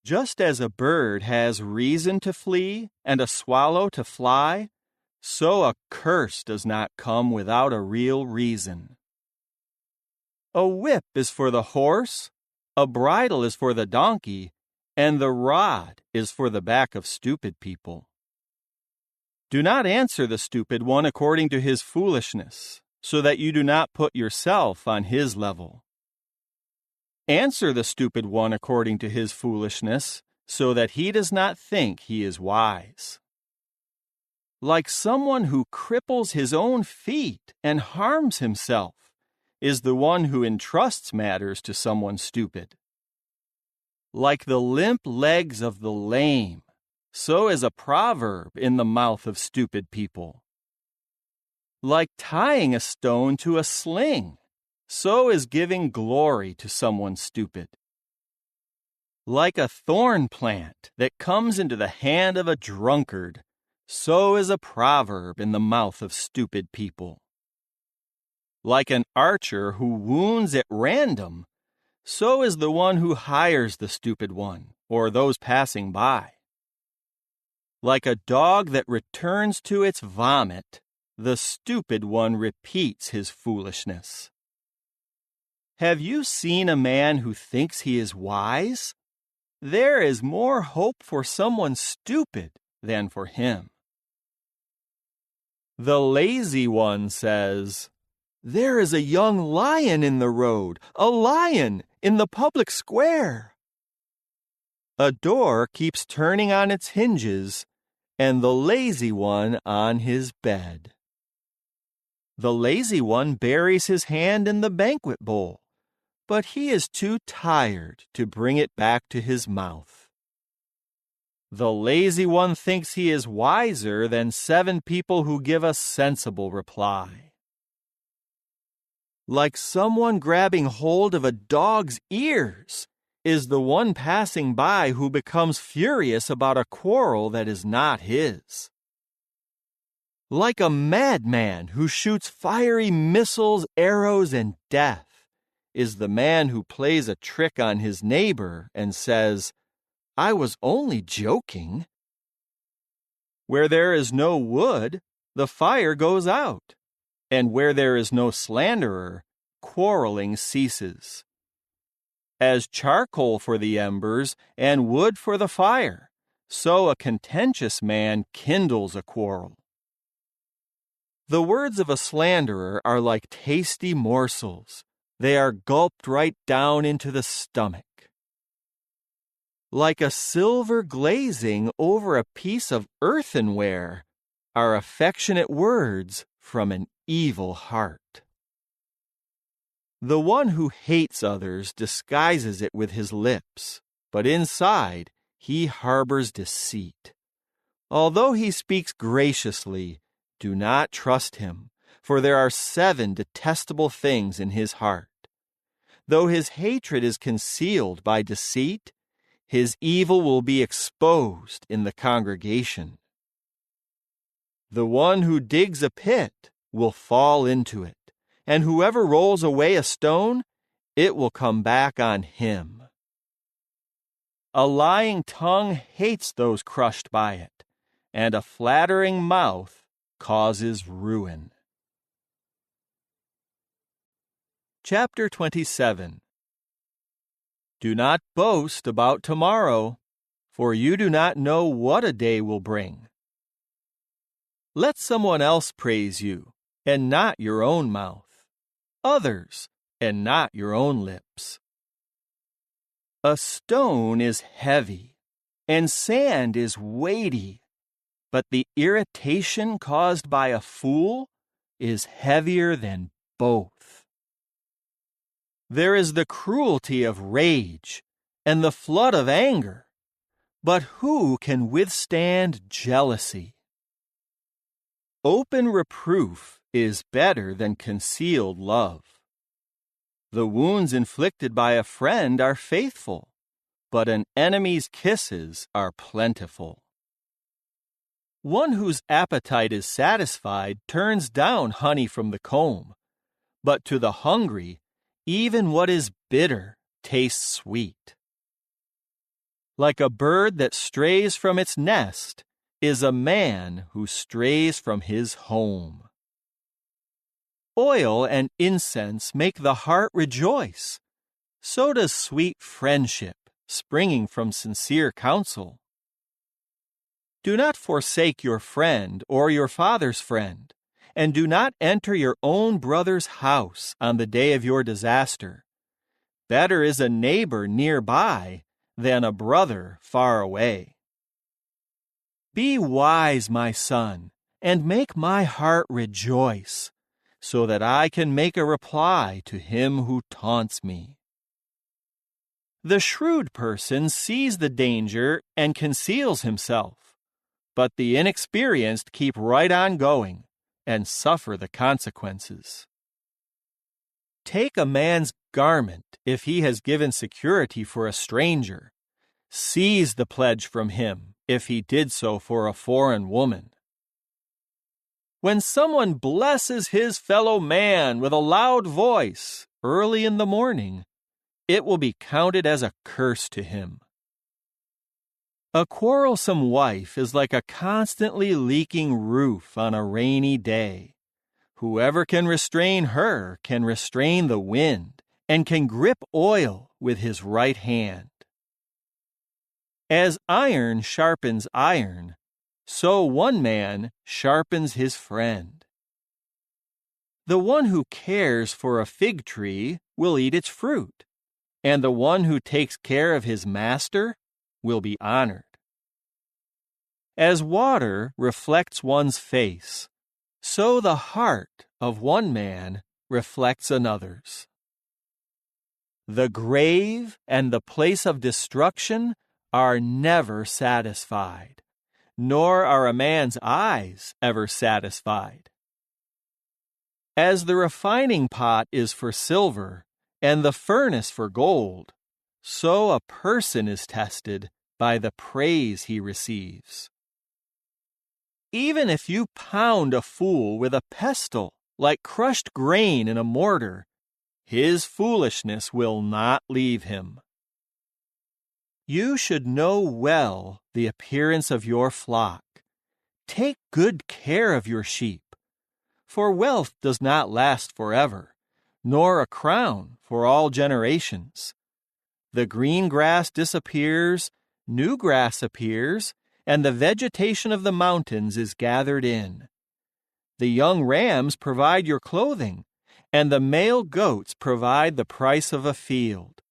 Just as a bird has reason to flee and a swallow to fly, so a curse does not come without a real reason. A whip is for the horse, a bridle is for the donkey, and the rod is for the back of stupid people. Do not answer the stupid one according to his foolishness, so that you do not put yourself on his level. Answer the stupid one according to his foolishness, so that he does not think he is wise. Like someone who cripples his own feet and harms himself is the one who entrusts matters to someone stupid. Like the limp legs of the lame, so is a proverb in the mouth of stupid people. Like tying a stone to a sling, so is giving glory to someone stupid. Like a thorn plant that comes into the hand of a drunkard, so is a proverb in the mouth of stupid people. Like an archer who wounds at random, so is the one who hires the stupid one, or those passing by. Like a dog that returns to its vomit, the stupid one repeats his foolishness. Have you seen a man who thinks he is wise? There is more hope for someone stupid than for him. The lazy one says, "There is a young lion in the road, a lion in the public square." A door keeps turning on its hinges, and the lazy one on his bed. The lazy one buries his hand in the banquet bowl, but he is too tired to bring it back to his mouth. The lazy one thinks he is wiser than 7 people who give a sensible reply. Like someone grabbing hold of a dog's ears is the one passing by who becomes furious about a quarrel that is not his. Like a madman who shoots fiery missiles, arrows, and death is the man who plays a trick on his neighbor and says, "I was only joking." Where there is no wood, the fire goes out, and where there is no slanderer, quarreling ceases. As charcoal for the embers and wood for the fire, so a contentious man kindles a quarrel. The words of a slanderer are like tasty morsels. They are gulped right down into the stomach. Like a silver glazing over a piece of earthenware are affectionate words from an evil heart. The one who hates others disguises it with his lips, but inside he harbors deceit. Although he speaks graciously, do not trust him, for there are 7 detestable things in his heart. Though his hatred is concealed by deceit, his evil will be exposed in the congregation. The one who digs a pit will fall into it, and whoever rolls away a stone, it will come back on him. A lying tongue hates those crushed by it, and a flattering mouth causes ruin. Chapter 27. Do not boast about tomorrow, for you do not know what a day will bring. Let someone else praise you, and not your own mouth, others, and not your own lips. A stone is heavy, and sand is weighty, but the irritation caused by a fool is heavier than both. There is the cruelty of rage and the flood of anger, but who can withstand jealousy? Open reproof is better than concealed love. The wounds inflicted by a friend are faithful, but an enemy's kisses are plentiful. One whose appetite is satisfied turns down honey from the comb, but to the hungry, even what is bitter tastes sweet. Like a bird that strays from its nest, is a man who strays from his home. Oil and incense make the heart rejoice. So does sweet friendship, springing from sincere counsel. Do not forsake your friend or your father's friend, and do not enter your own brother's house on the day of your disaster. Better is a neighbor nearby than a brother far away. Be wise, my son, and make my heart rejoice, so that I can make a reply to him who taunts me. The shrewd person sees the danger and conceals himself, but the inexperienced keep right on going and suffer the consequences. Take a man's garment if he has given security for a stranger. Seize the pledge from him if he did so for a foreign woman. When someone blesses his fellow man with a loud voice early in the morning, it will be counted as a curse to him. A quarrelsome wife is like a constantly leaking roof on a rainy day. Whoever can restrain her can restrain the wind and can grip oil with his right hand. As iron sharpens iron, so one man sharpens his friend. The one who cares for a fig tree will eat its fruit, and the one who takes care of his master will be honored. As water reflects one's face, so the heart of one man reflects another's. The grave and the place of destruction are never satisfied, nor are a man's eyes ever satisfied. As the refining pot is for silver, and the furnace for gold, so a person is tested by the praise he receives. Even if you pound a fool with a pestle like crushed grain in a mortar, his foolishness will not leave him. You should know well the appearance of your flock. Take good care of your sheep, for wealth does not last forever, nor a crown for all generations. The green grass disappears, new grass appears, and the vegetation of the mountains is gathered in. The young rams provide your clothing, and the male goats provide the price of a field.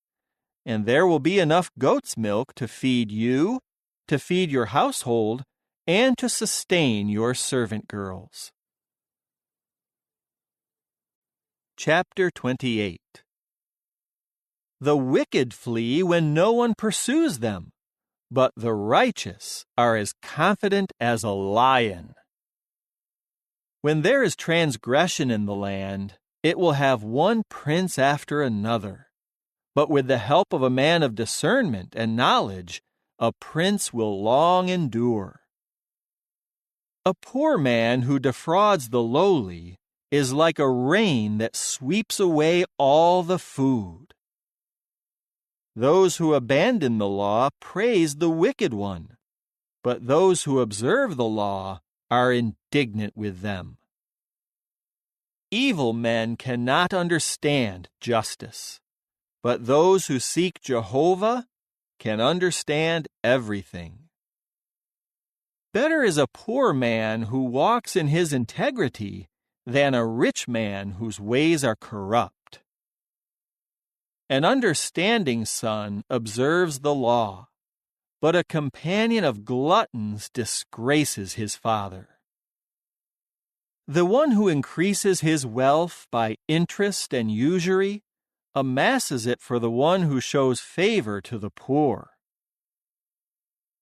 And there will be enough goat's milk to feed you, to feed your household, and to sustain your servant girls. Chapter 28. The wicked flee when no one pursues them, but the righteous are as confident as a lion. When there is transgression in the land, it will have one prince after another. But with the help of a man of discernment and knowledge, a prince will long endure. A poor man who defrauds the lowly is like a rain that sweeps away all the food. Those who abandon the law praise the wicked one, but those who observe the law are indignant with them. Evil men cannot understand justice, but those who seek Jehovah can understand everything. Better is a poor man who walks in his integrity than a rich man whose ways are corrupt. An understanding son observes the law, but a companion of gluttons disgraces his father. The one who increases his wealth by interest and usury amasses it for the one who shows favor to the poor.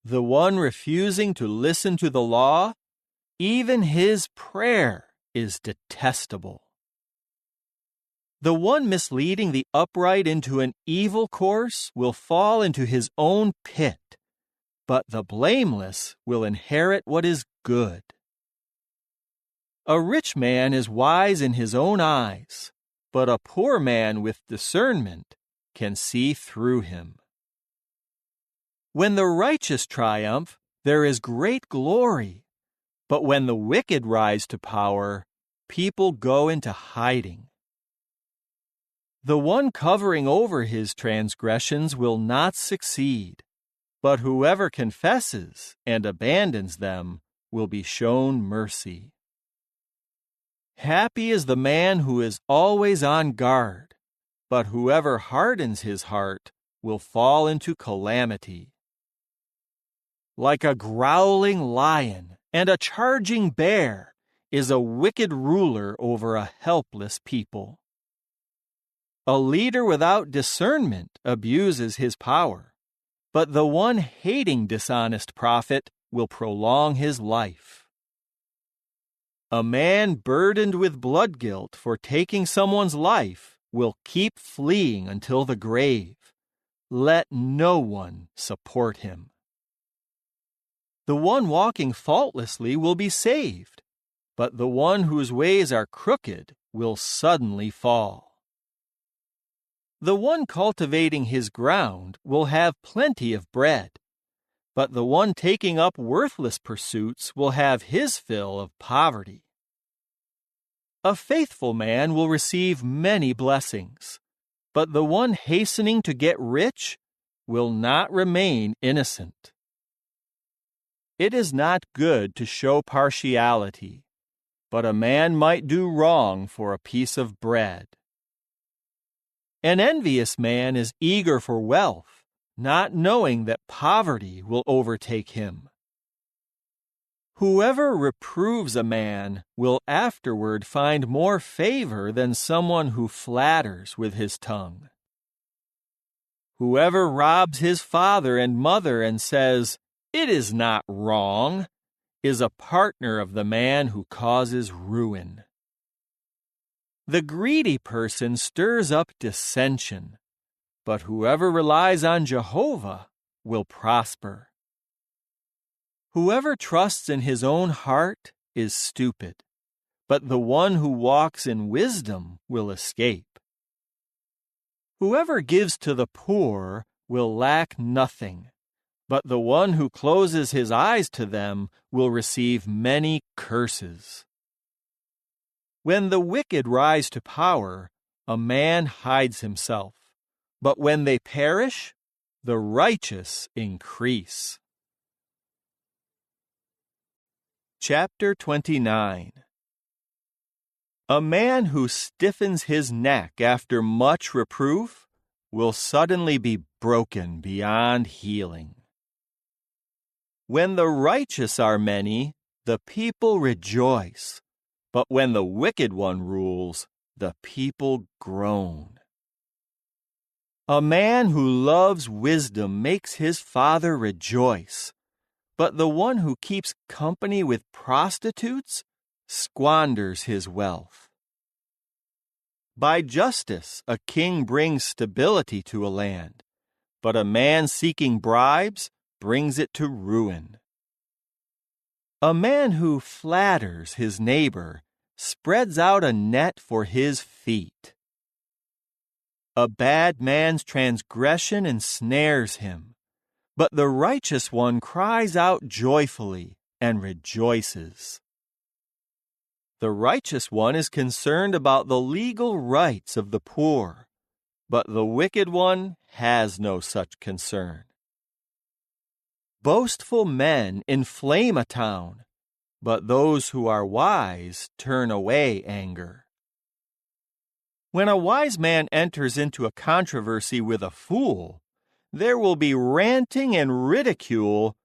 The one refusing to listen to the law, even his prayer is detestable. The one misleading the upright into an evil course will fall into his own pit, but the blameless will inherit what is good. A rich man is wise in his own eyes, but a poor man with discernment can see through him. When the righteous triumph, there is great glory. But when the wicked rise to power, people go into hiding. The one covering over his transgressions will not succeed, but whoever confesses and abandons them will be shown mercy. Happy is the man who is always on guard, but whoever hardens his heart will fall into calamity. Like a growling lion and a charging bear is a wicked ruler over a helpless people. A leader without discernment abuses his power, but the one hating dishonest profit will prolong his life. A man burdened with blood guilt for taking someone's life will keep fleeing until the grave. Let no one support him. The one walking faultlessly will be saved, but the one whose ways are crooked will suddenly fall. The one cultivating his ground will have plenty of bread, but the one taking up worthless pursuits will have his fill of poverty. A faithful man will receive many blessings, but the one hastening to get rich will not remain innocent. It is not good to show partiality, but a man might do wrong for a piece of bread. An envious man is eager for wealth, not knowing that poverty will overtake him. Whoever reproves a man will afterward find more favor than someone who flatters with his tongue. Whoever robs his father and mother and says, "It is not wrong," is a partner of the man who causes ruin. The greedy person stirs up dissension, but whoever relies on Jehovah will prosper. Whoever trusts in his own heart is stupid, but the one who walks in wisdom will escape. Whoever gives to the poor will lack nothing, but the one who closes his eyes to them will receive many curses. When the wicked rise to power, a man hides himself, but when they perish, the righteous increase. Chapter 29. A man who stiffens his neck after much reproof will suddenly be broken beyond healing. When the righteous are many, the people rejoice, but when the wicked one rules, the people groan. A man who loves wisdom makes his father rejoice, but the one who keeps company with prostitutes squanders his wealth. By justice, a king brings stability to a land, but a man seeking bribes brings it to ruin. A man who flatters his neighbor spreads out a net for his feet. A bad man's transgression ensnares him, but the righteous one cries out joyfully and rejoices. The righteous one is concerned about the legal rights of the poor, but the wicked one has no such concern. Boastful men inflame a town, but those who are wise turn away anger. When a wise man enters into a controversy with a fool, there will be ranting and ridicule,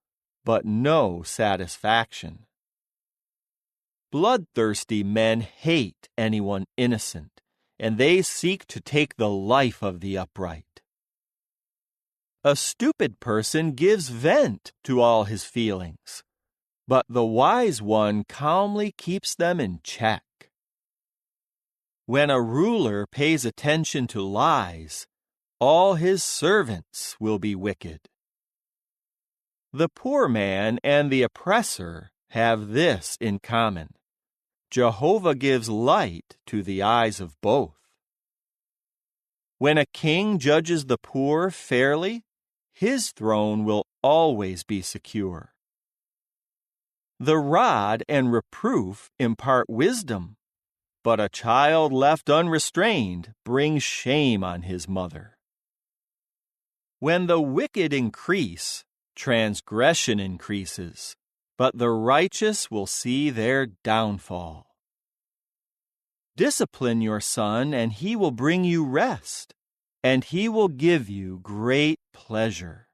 but no satisfaction. Bloodthirsty men hate anyone innocent, and they seek to take the life of the upright. A stupid person gives vent to all his feelings, but the wise one calmly keeps them in check. When a ruler pays attention to lies, all his servants will be wicked. The poor man and the oppressor have this in common: Jehovah gives light to the eyes of both. When a king judges the poor fairly, his throne will always be secure. The rod and reproof impart wisdom, but a child left unrestrained brings shame on his mother. When the wicked increase, transgression increases, but the righteous will see their downfall. Discipline your son, and he will bring you rest, and he will give you great pleasure.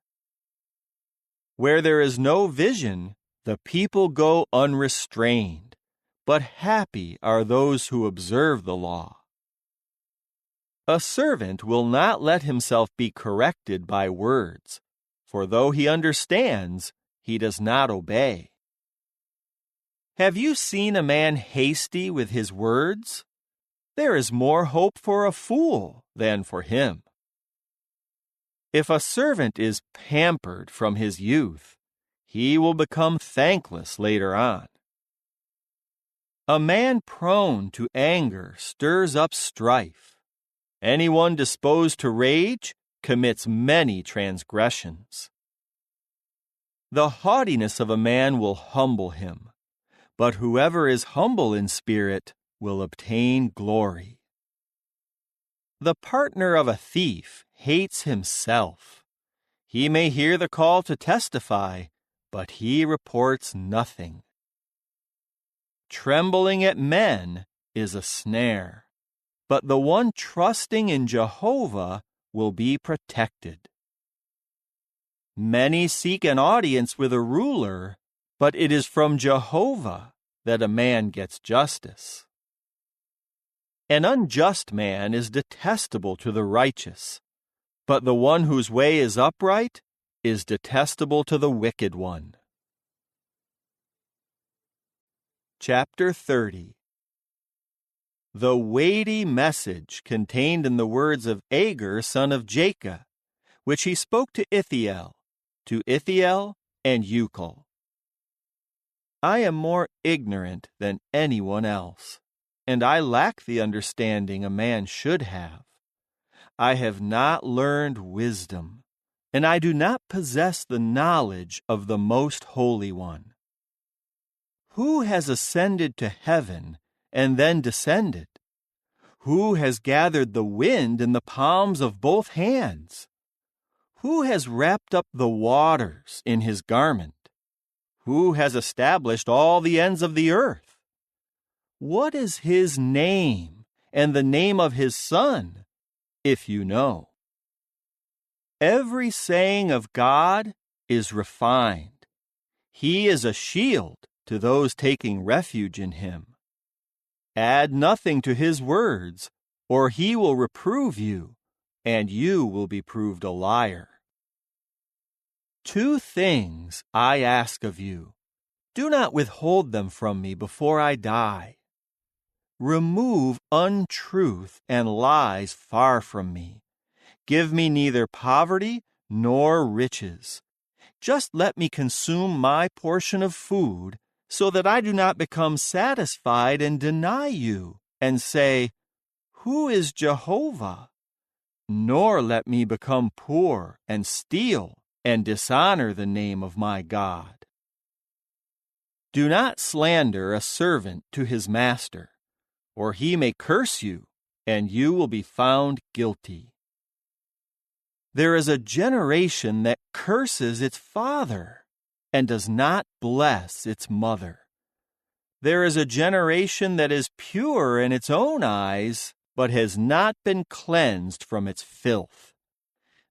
Where there is no vision, the people go unrestrained, but happy are those who observe the law. A servant will not let himself be corrected by words, for though he understands, he does not obey. Have you seen a man hasty with his words? There is more hope for a fool than for him. If a servant is pampered from his youth, he will become thankless later on. A man prone to anger stirs up strife. Anyone disposed to rage commits many transgressions. The haughtiness of a man will humble him, but whoever is humble in spirit will obtain glory. The partner of a thief hates himself. He may hear the call to testify, but he reports nothing. Trembling at men is a snare, but the one trusting in Jehovah will be protected. Many seek an audience with a ruler, but it is from Jehovah that a man gets justice. An unjust man is detestable to the righteous, but the one whose way is upright is detestable to the wicked one. Chapter 30. The weighty message contained in the words of Agur, son of Jacob, which he spoke to Ithiel and Ucal. I am more ignorant than anyone else, and I lack the understanding a man should have. I have not learned wisdom, and I do not possess the knowledge of the Most Holy One. Who has ascended to heaven and then descended? Who has gathered the wind in the palms of both hands? Who has wrapped up the waters in his garment? Who has established all the ends of the earth? What is his name and the name of his son, if you know? Every saying of God is refined. He is a shield to those taking refuge in him. Add nothing to his words, or he will reprove you, and you will be proved a liar. 2 things I ask of you. Do not withhold them from me before I die. Remove untruth and lies far from me. Give me neither poverty nor riches. Just let me consume my portion of food, so that I do not become satisfied and deny you, and say, Who is Jehovah? Nor let me become poor and steal and dishonor the name of my God. Do not slander a servant to his master, or he may curse you, and you will be found guilty. There is a generation that curses its father and does not bless its mother. There is a generation that is pure in its own eyes, but has not been cleansed from its filth.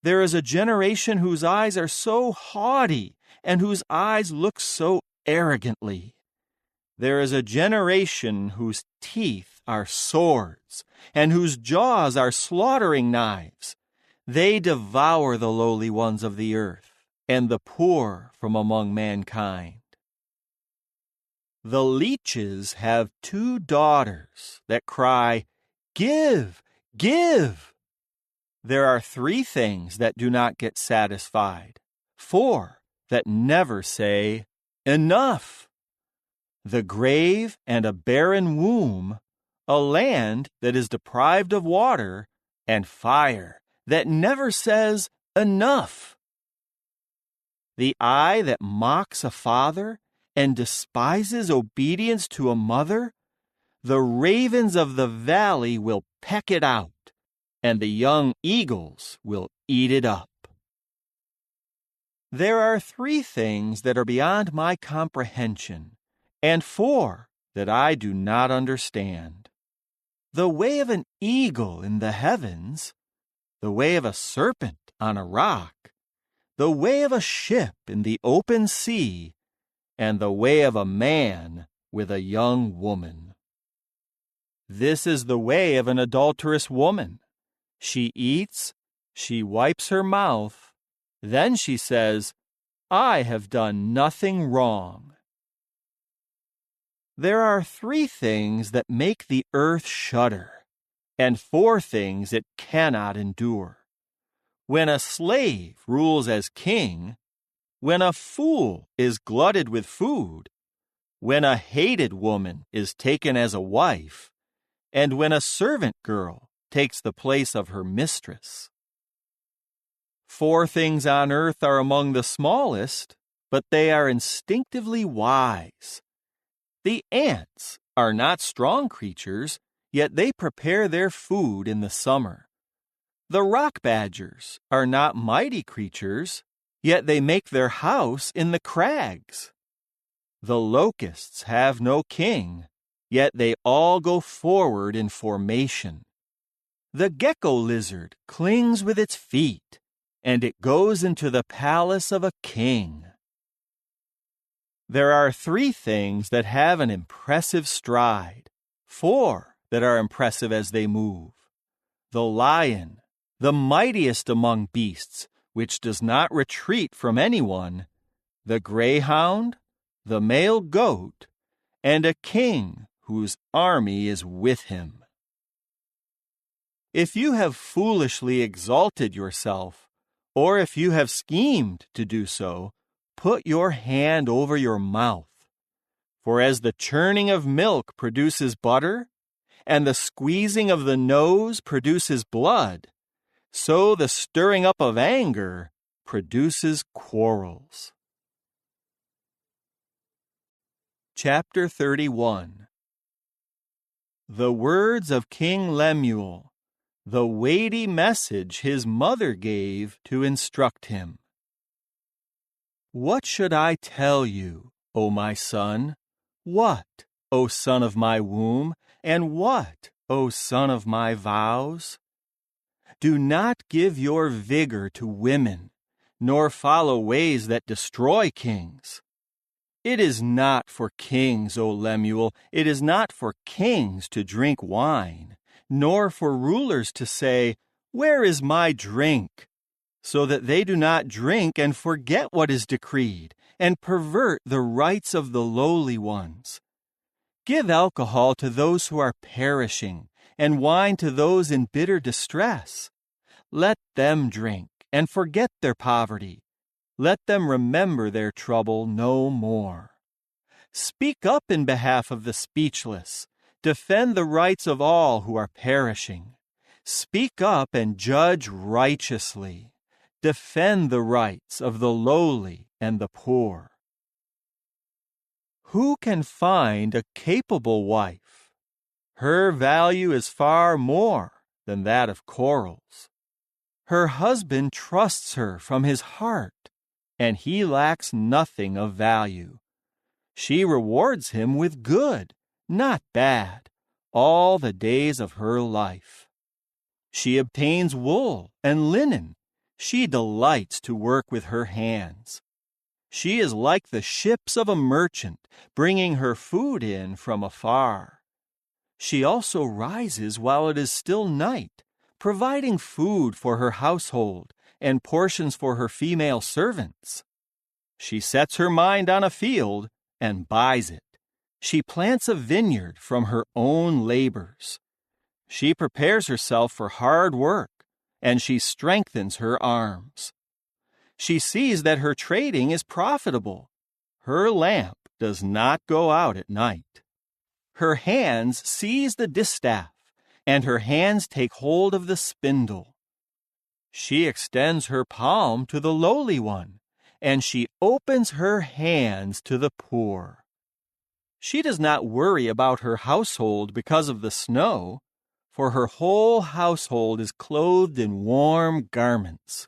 There is a generation whose eyes are so haughty and whose eyes look so arrogantly. There is a generation whose teeth are swords and whose jaws are slaughtering knives. They devour the lowly ones of the earth and the poor from among mankind. The leeches have 2 daughters that cry, Give, give! There are 3 things that do not get satisfied, 4 that never say, Enough! The grave and a barren womb, a land that is deprived of water, and fire that never says, Enough! The eye that mocks a father and despises obedience to a mother, the ravens of the valley will peck it out, and the young eagles will eat it up. There are 3 things that are beyond my comprehension, and 4 that I do not understand. The way of an eagle in the heavens, the way of a serpent on a rock, the way of a ship in the open sea, and the way of a man with a young woman. This is the way of an adulterous woman. She eats, she wipes her mouth, then she says, "I have done nothing wrong." There are 3 things that make the earth shudder, and 4 things it cannot endure. When a slave rules as king, when a fool is glutted with food, when a hated woman is taken as a wife, and when a servant girl takes the place of her mistress. 4 things on earth are among the smallest, but they are instinctively wise. The ants are not strong creatures, yet they prepare their food in the summer. The rock badgers are not mighty creatures, yet they make their house in the crags. The locusts have no king, yet they all go forward in formation. The gecko lizard clings with its feet, and it goes into the palace of a king. There are 3 things that have an impressive stride, 4 that are impressive as they move. The lion, the mightiest among beasts, which does not retreat from anyone, the greyhound, the male goat, and a king whose army is with him. If you have foolishly exalted yourself, or if you have schemed to do so, put your hand over your mouth. For as the churning of milk produces butter, and the squeezing of the nose produces blood, so the stirring up of anger produces quarrels. Chapter 31. The words of King Lemuel, the weighty message his mother gave to instruct him. What should I tell you, O my son? What, O son of my womb, and what, O son of my vows? Do not give your vigor to women, nor follow ways that destroy kings. It is not for kings, O Lemuel, it is not for kings to drink wine, nor for rulers to say, "Where is my drink?" so that they do not drink and forget what is decreed, and pervert the rights of the lowly ones. Give alcohol to those who are perishing, and wine to those in bitter distress. Let them drink and forget their poverty. Let them remember their trouble no more. Speak up in behalf of the speechless. Defend the rights of all who are perishing. Speak up and judge righteously. Defend the rights of the lowly and the poor. Who can find a capable wife? Her value is far more than that of corals. Her husband trusts her from his heart, and he lacks nothing of value. She rewards him with good, not bad, all the days of her life. She obtains wool and linen. She delights to work with her hands. She is like the ships of a merchant, bringing her food in from afar. She also rises while it is still night, providing food for her household and portions for her female servants. She sets her mind on a field and buys it. She plants a vineyard from her own labors. She prepares herself for hard work, and she strengthens her arms. She sees that her trading is profitable. Her lamp does not go out at night. Her hands seize the distaff, and her hands take hold of the spindle. She extends her palm to the lowly one, and she opens her hands to the poor. She does not worry about her household because of the snow, for her whole household is clothed in warm garments.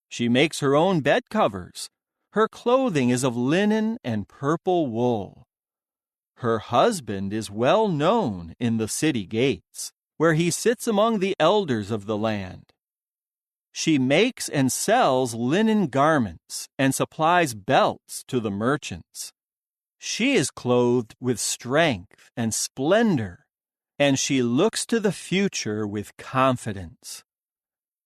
She makes her own bed covers. Her clothing is of linen and purple wool. Her husband is well known in the city gates, where he sits among the elders of the land. She makes and sells linen garments and supplies belts to the merchants. She is clothed with strength and splendor, and she looks to the future with confidence.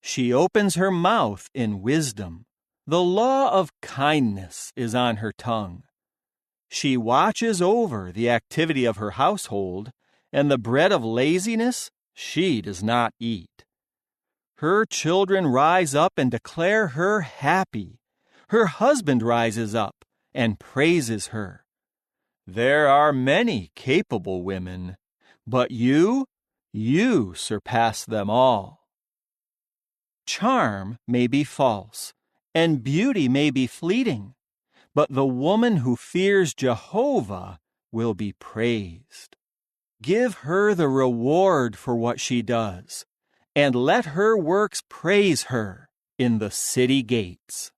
She opens her mouth in wisdom. The law of kindness is on her tongue. She watches over the activity of her household, and the bread of laziness she does not eat. Her children rise up and declare her happy. Her husband rises up and praises her. There are many capable women, but you surpass them all. Charm may be false, and beauty may be fleeting, but the woman who fears Jehovah will be praised. Give her the reward for what she does, and let her works praise her in the city gates.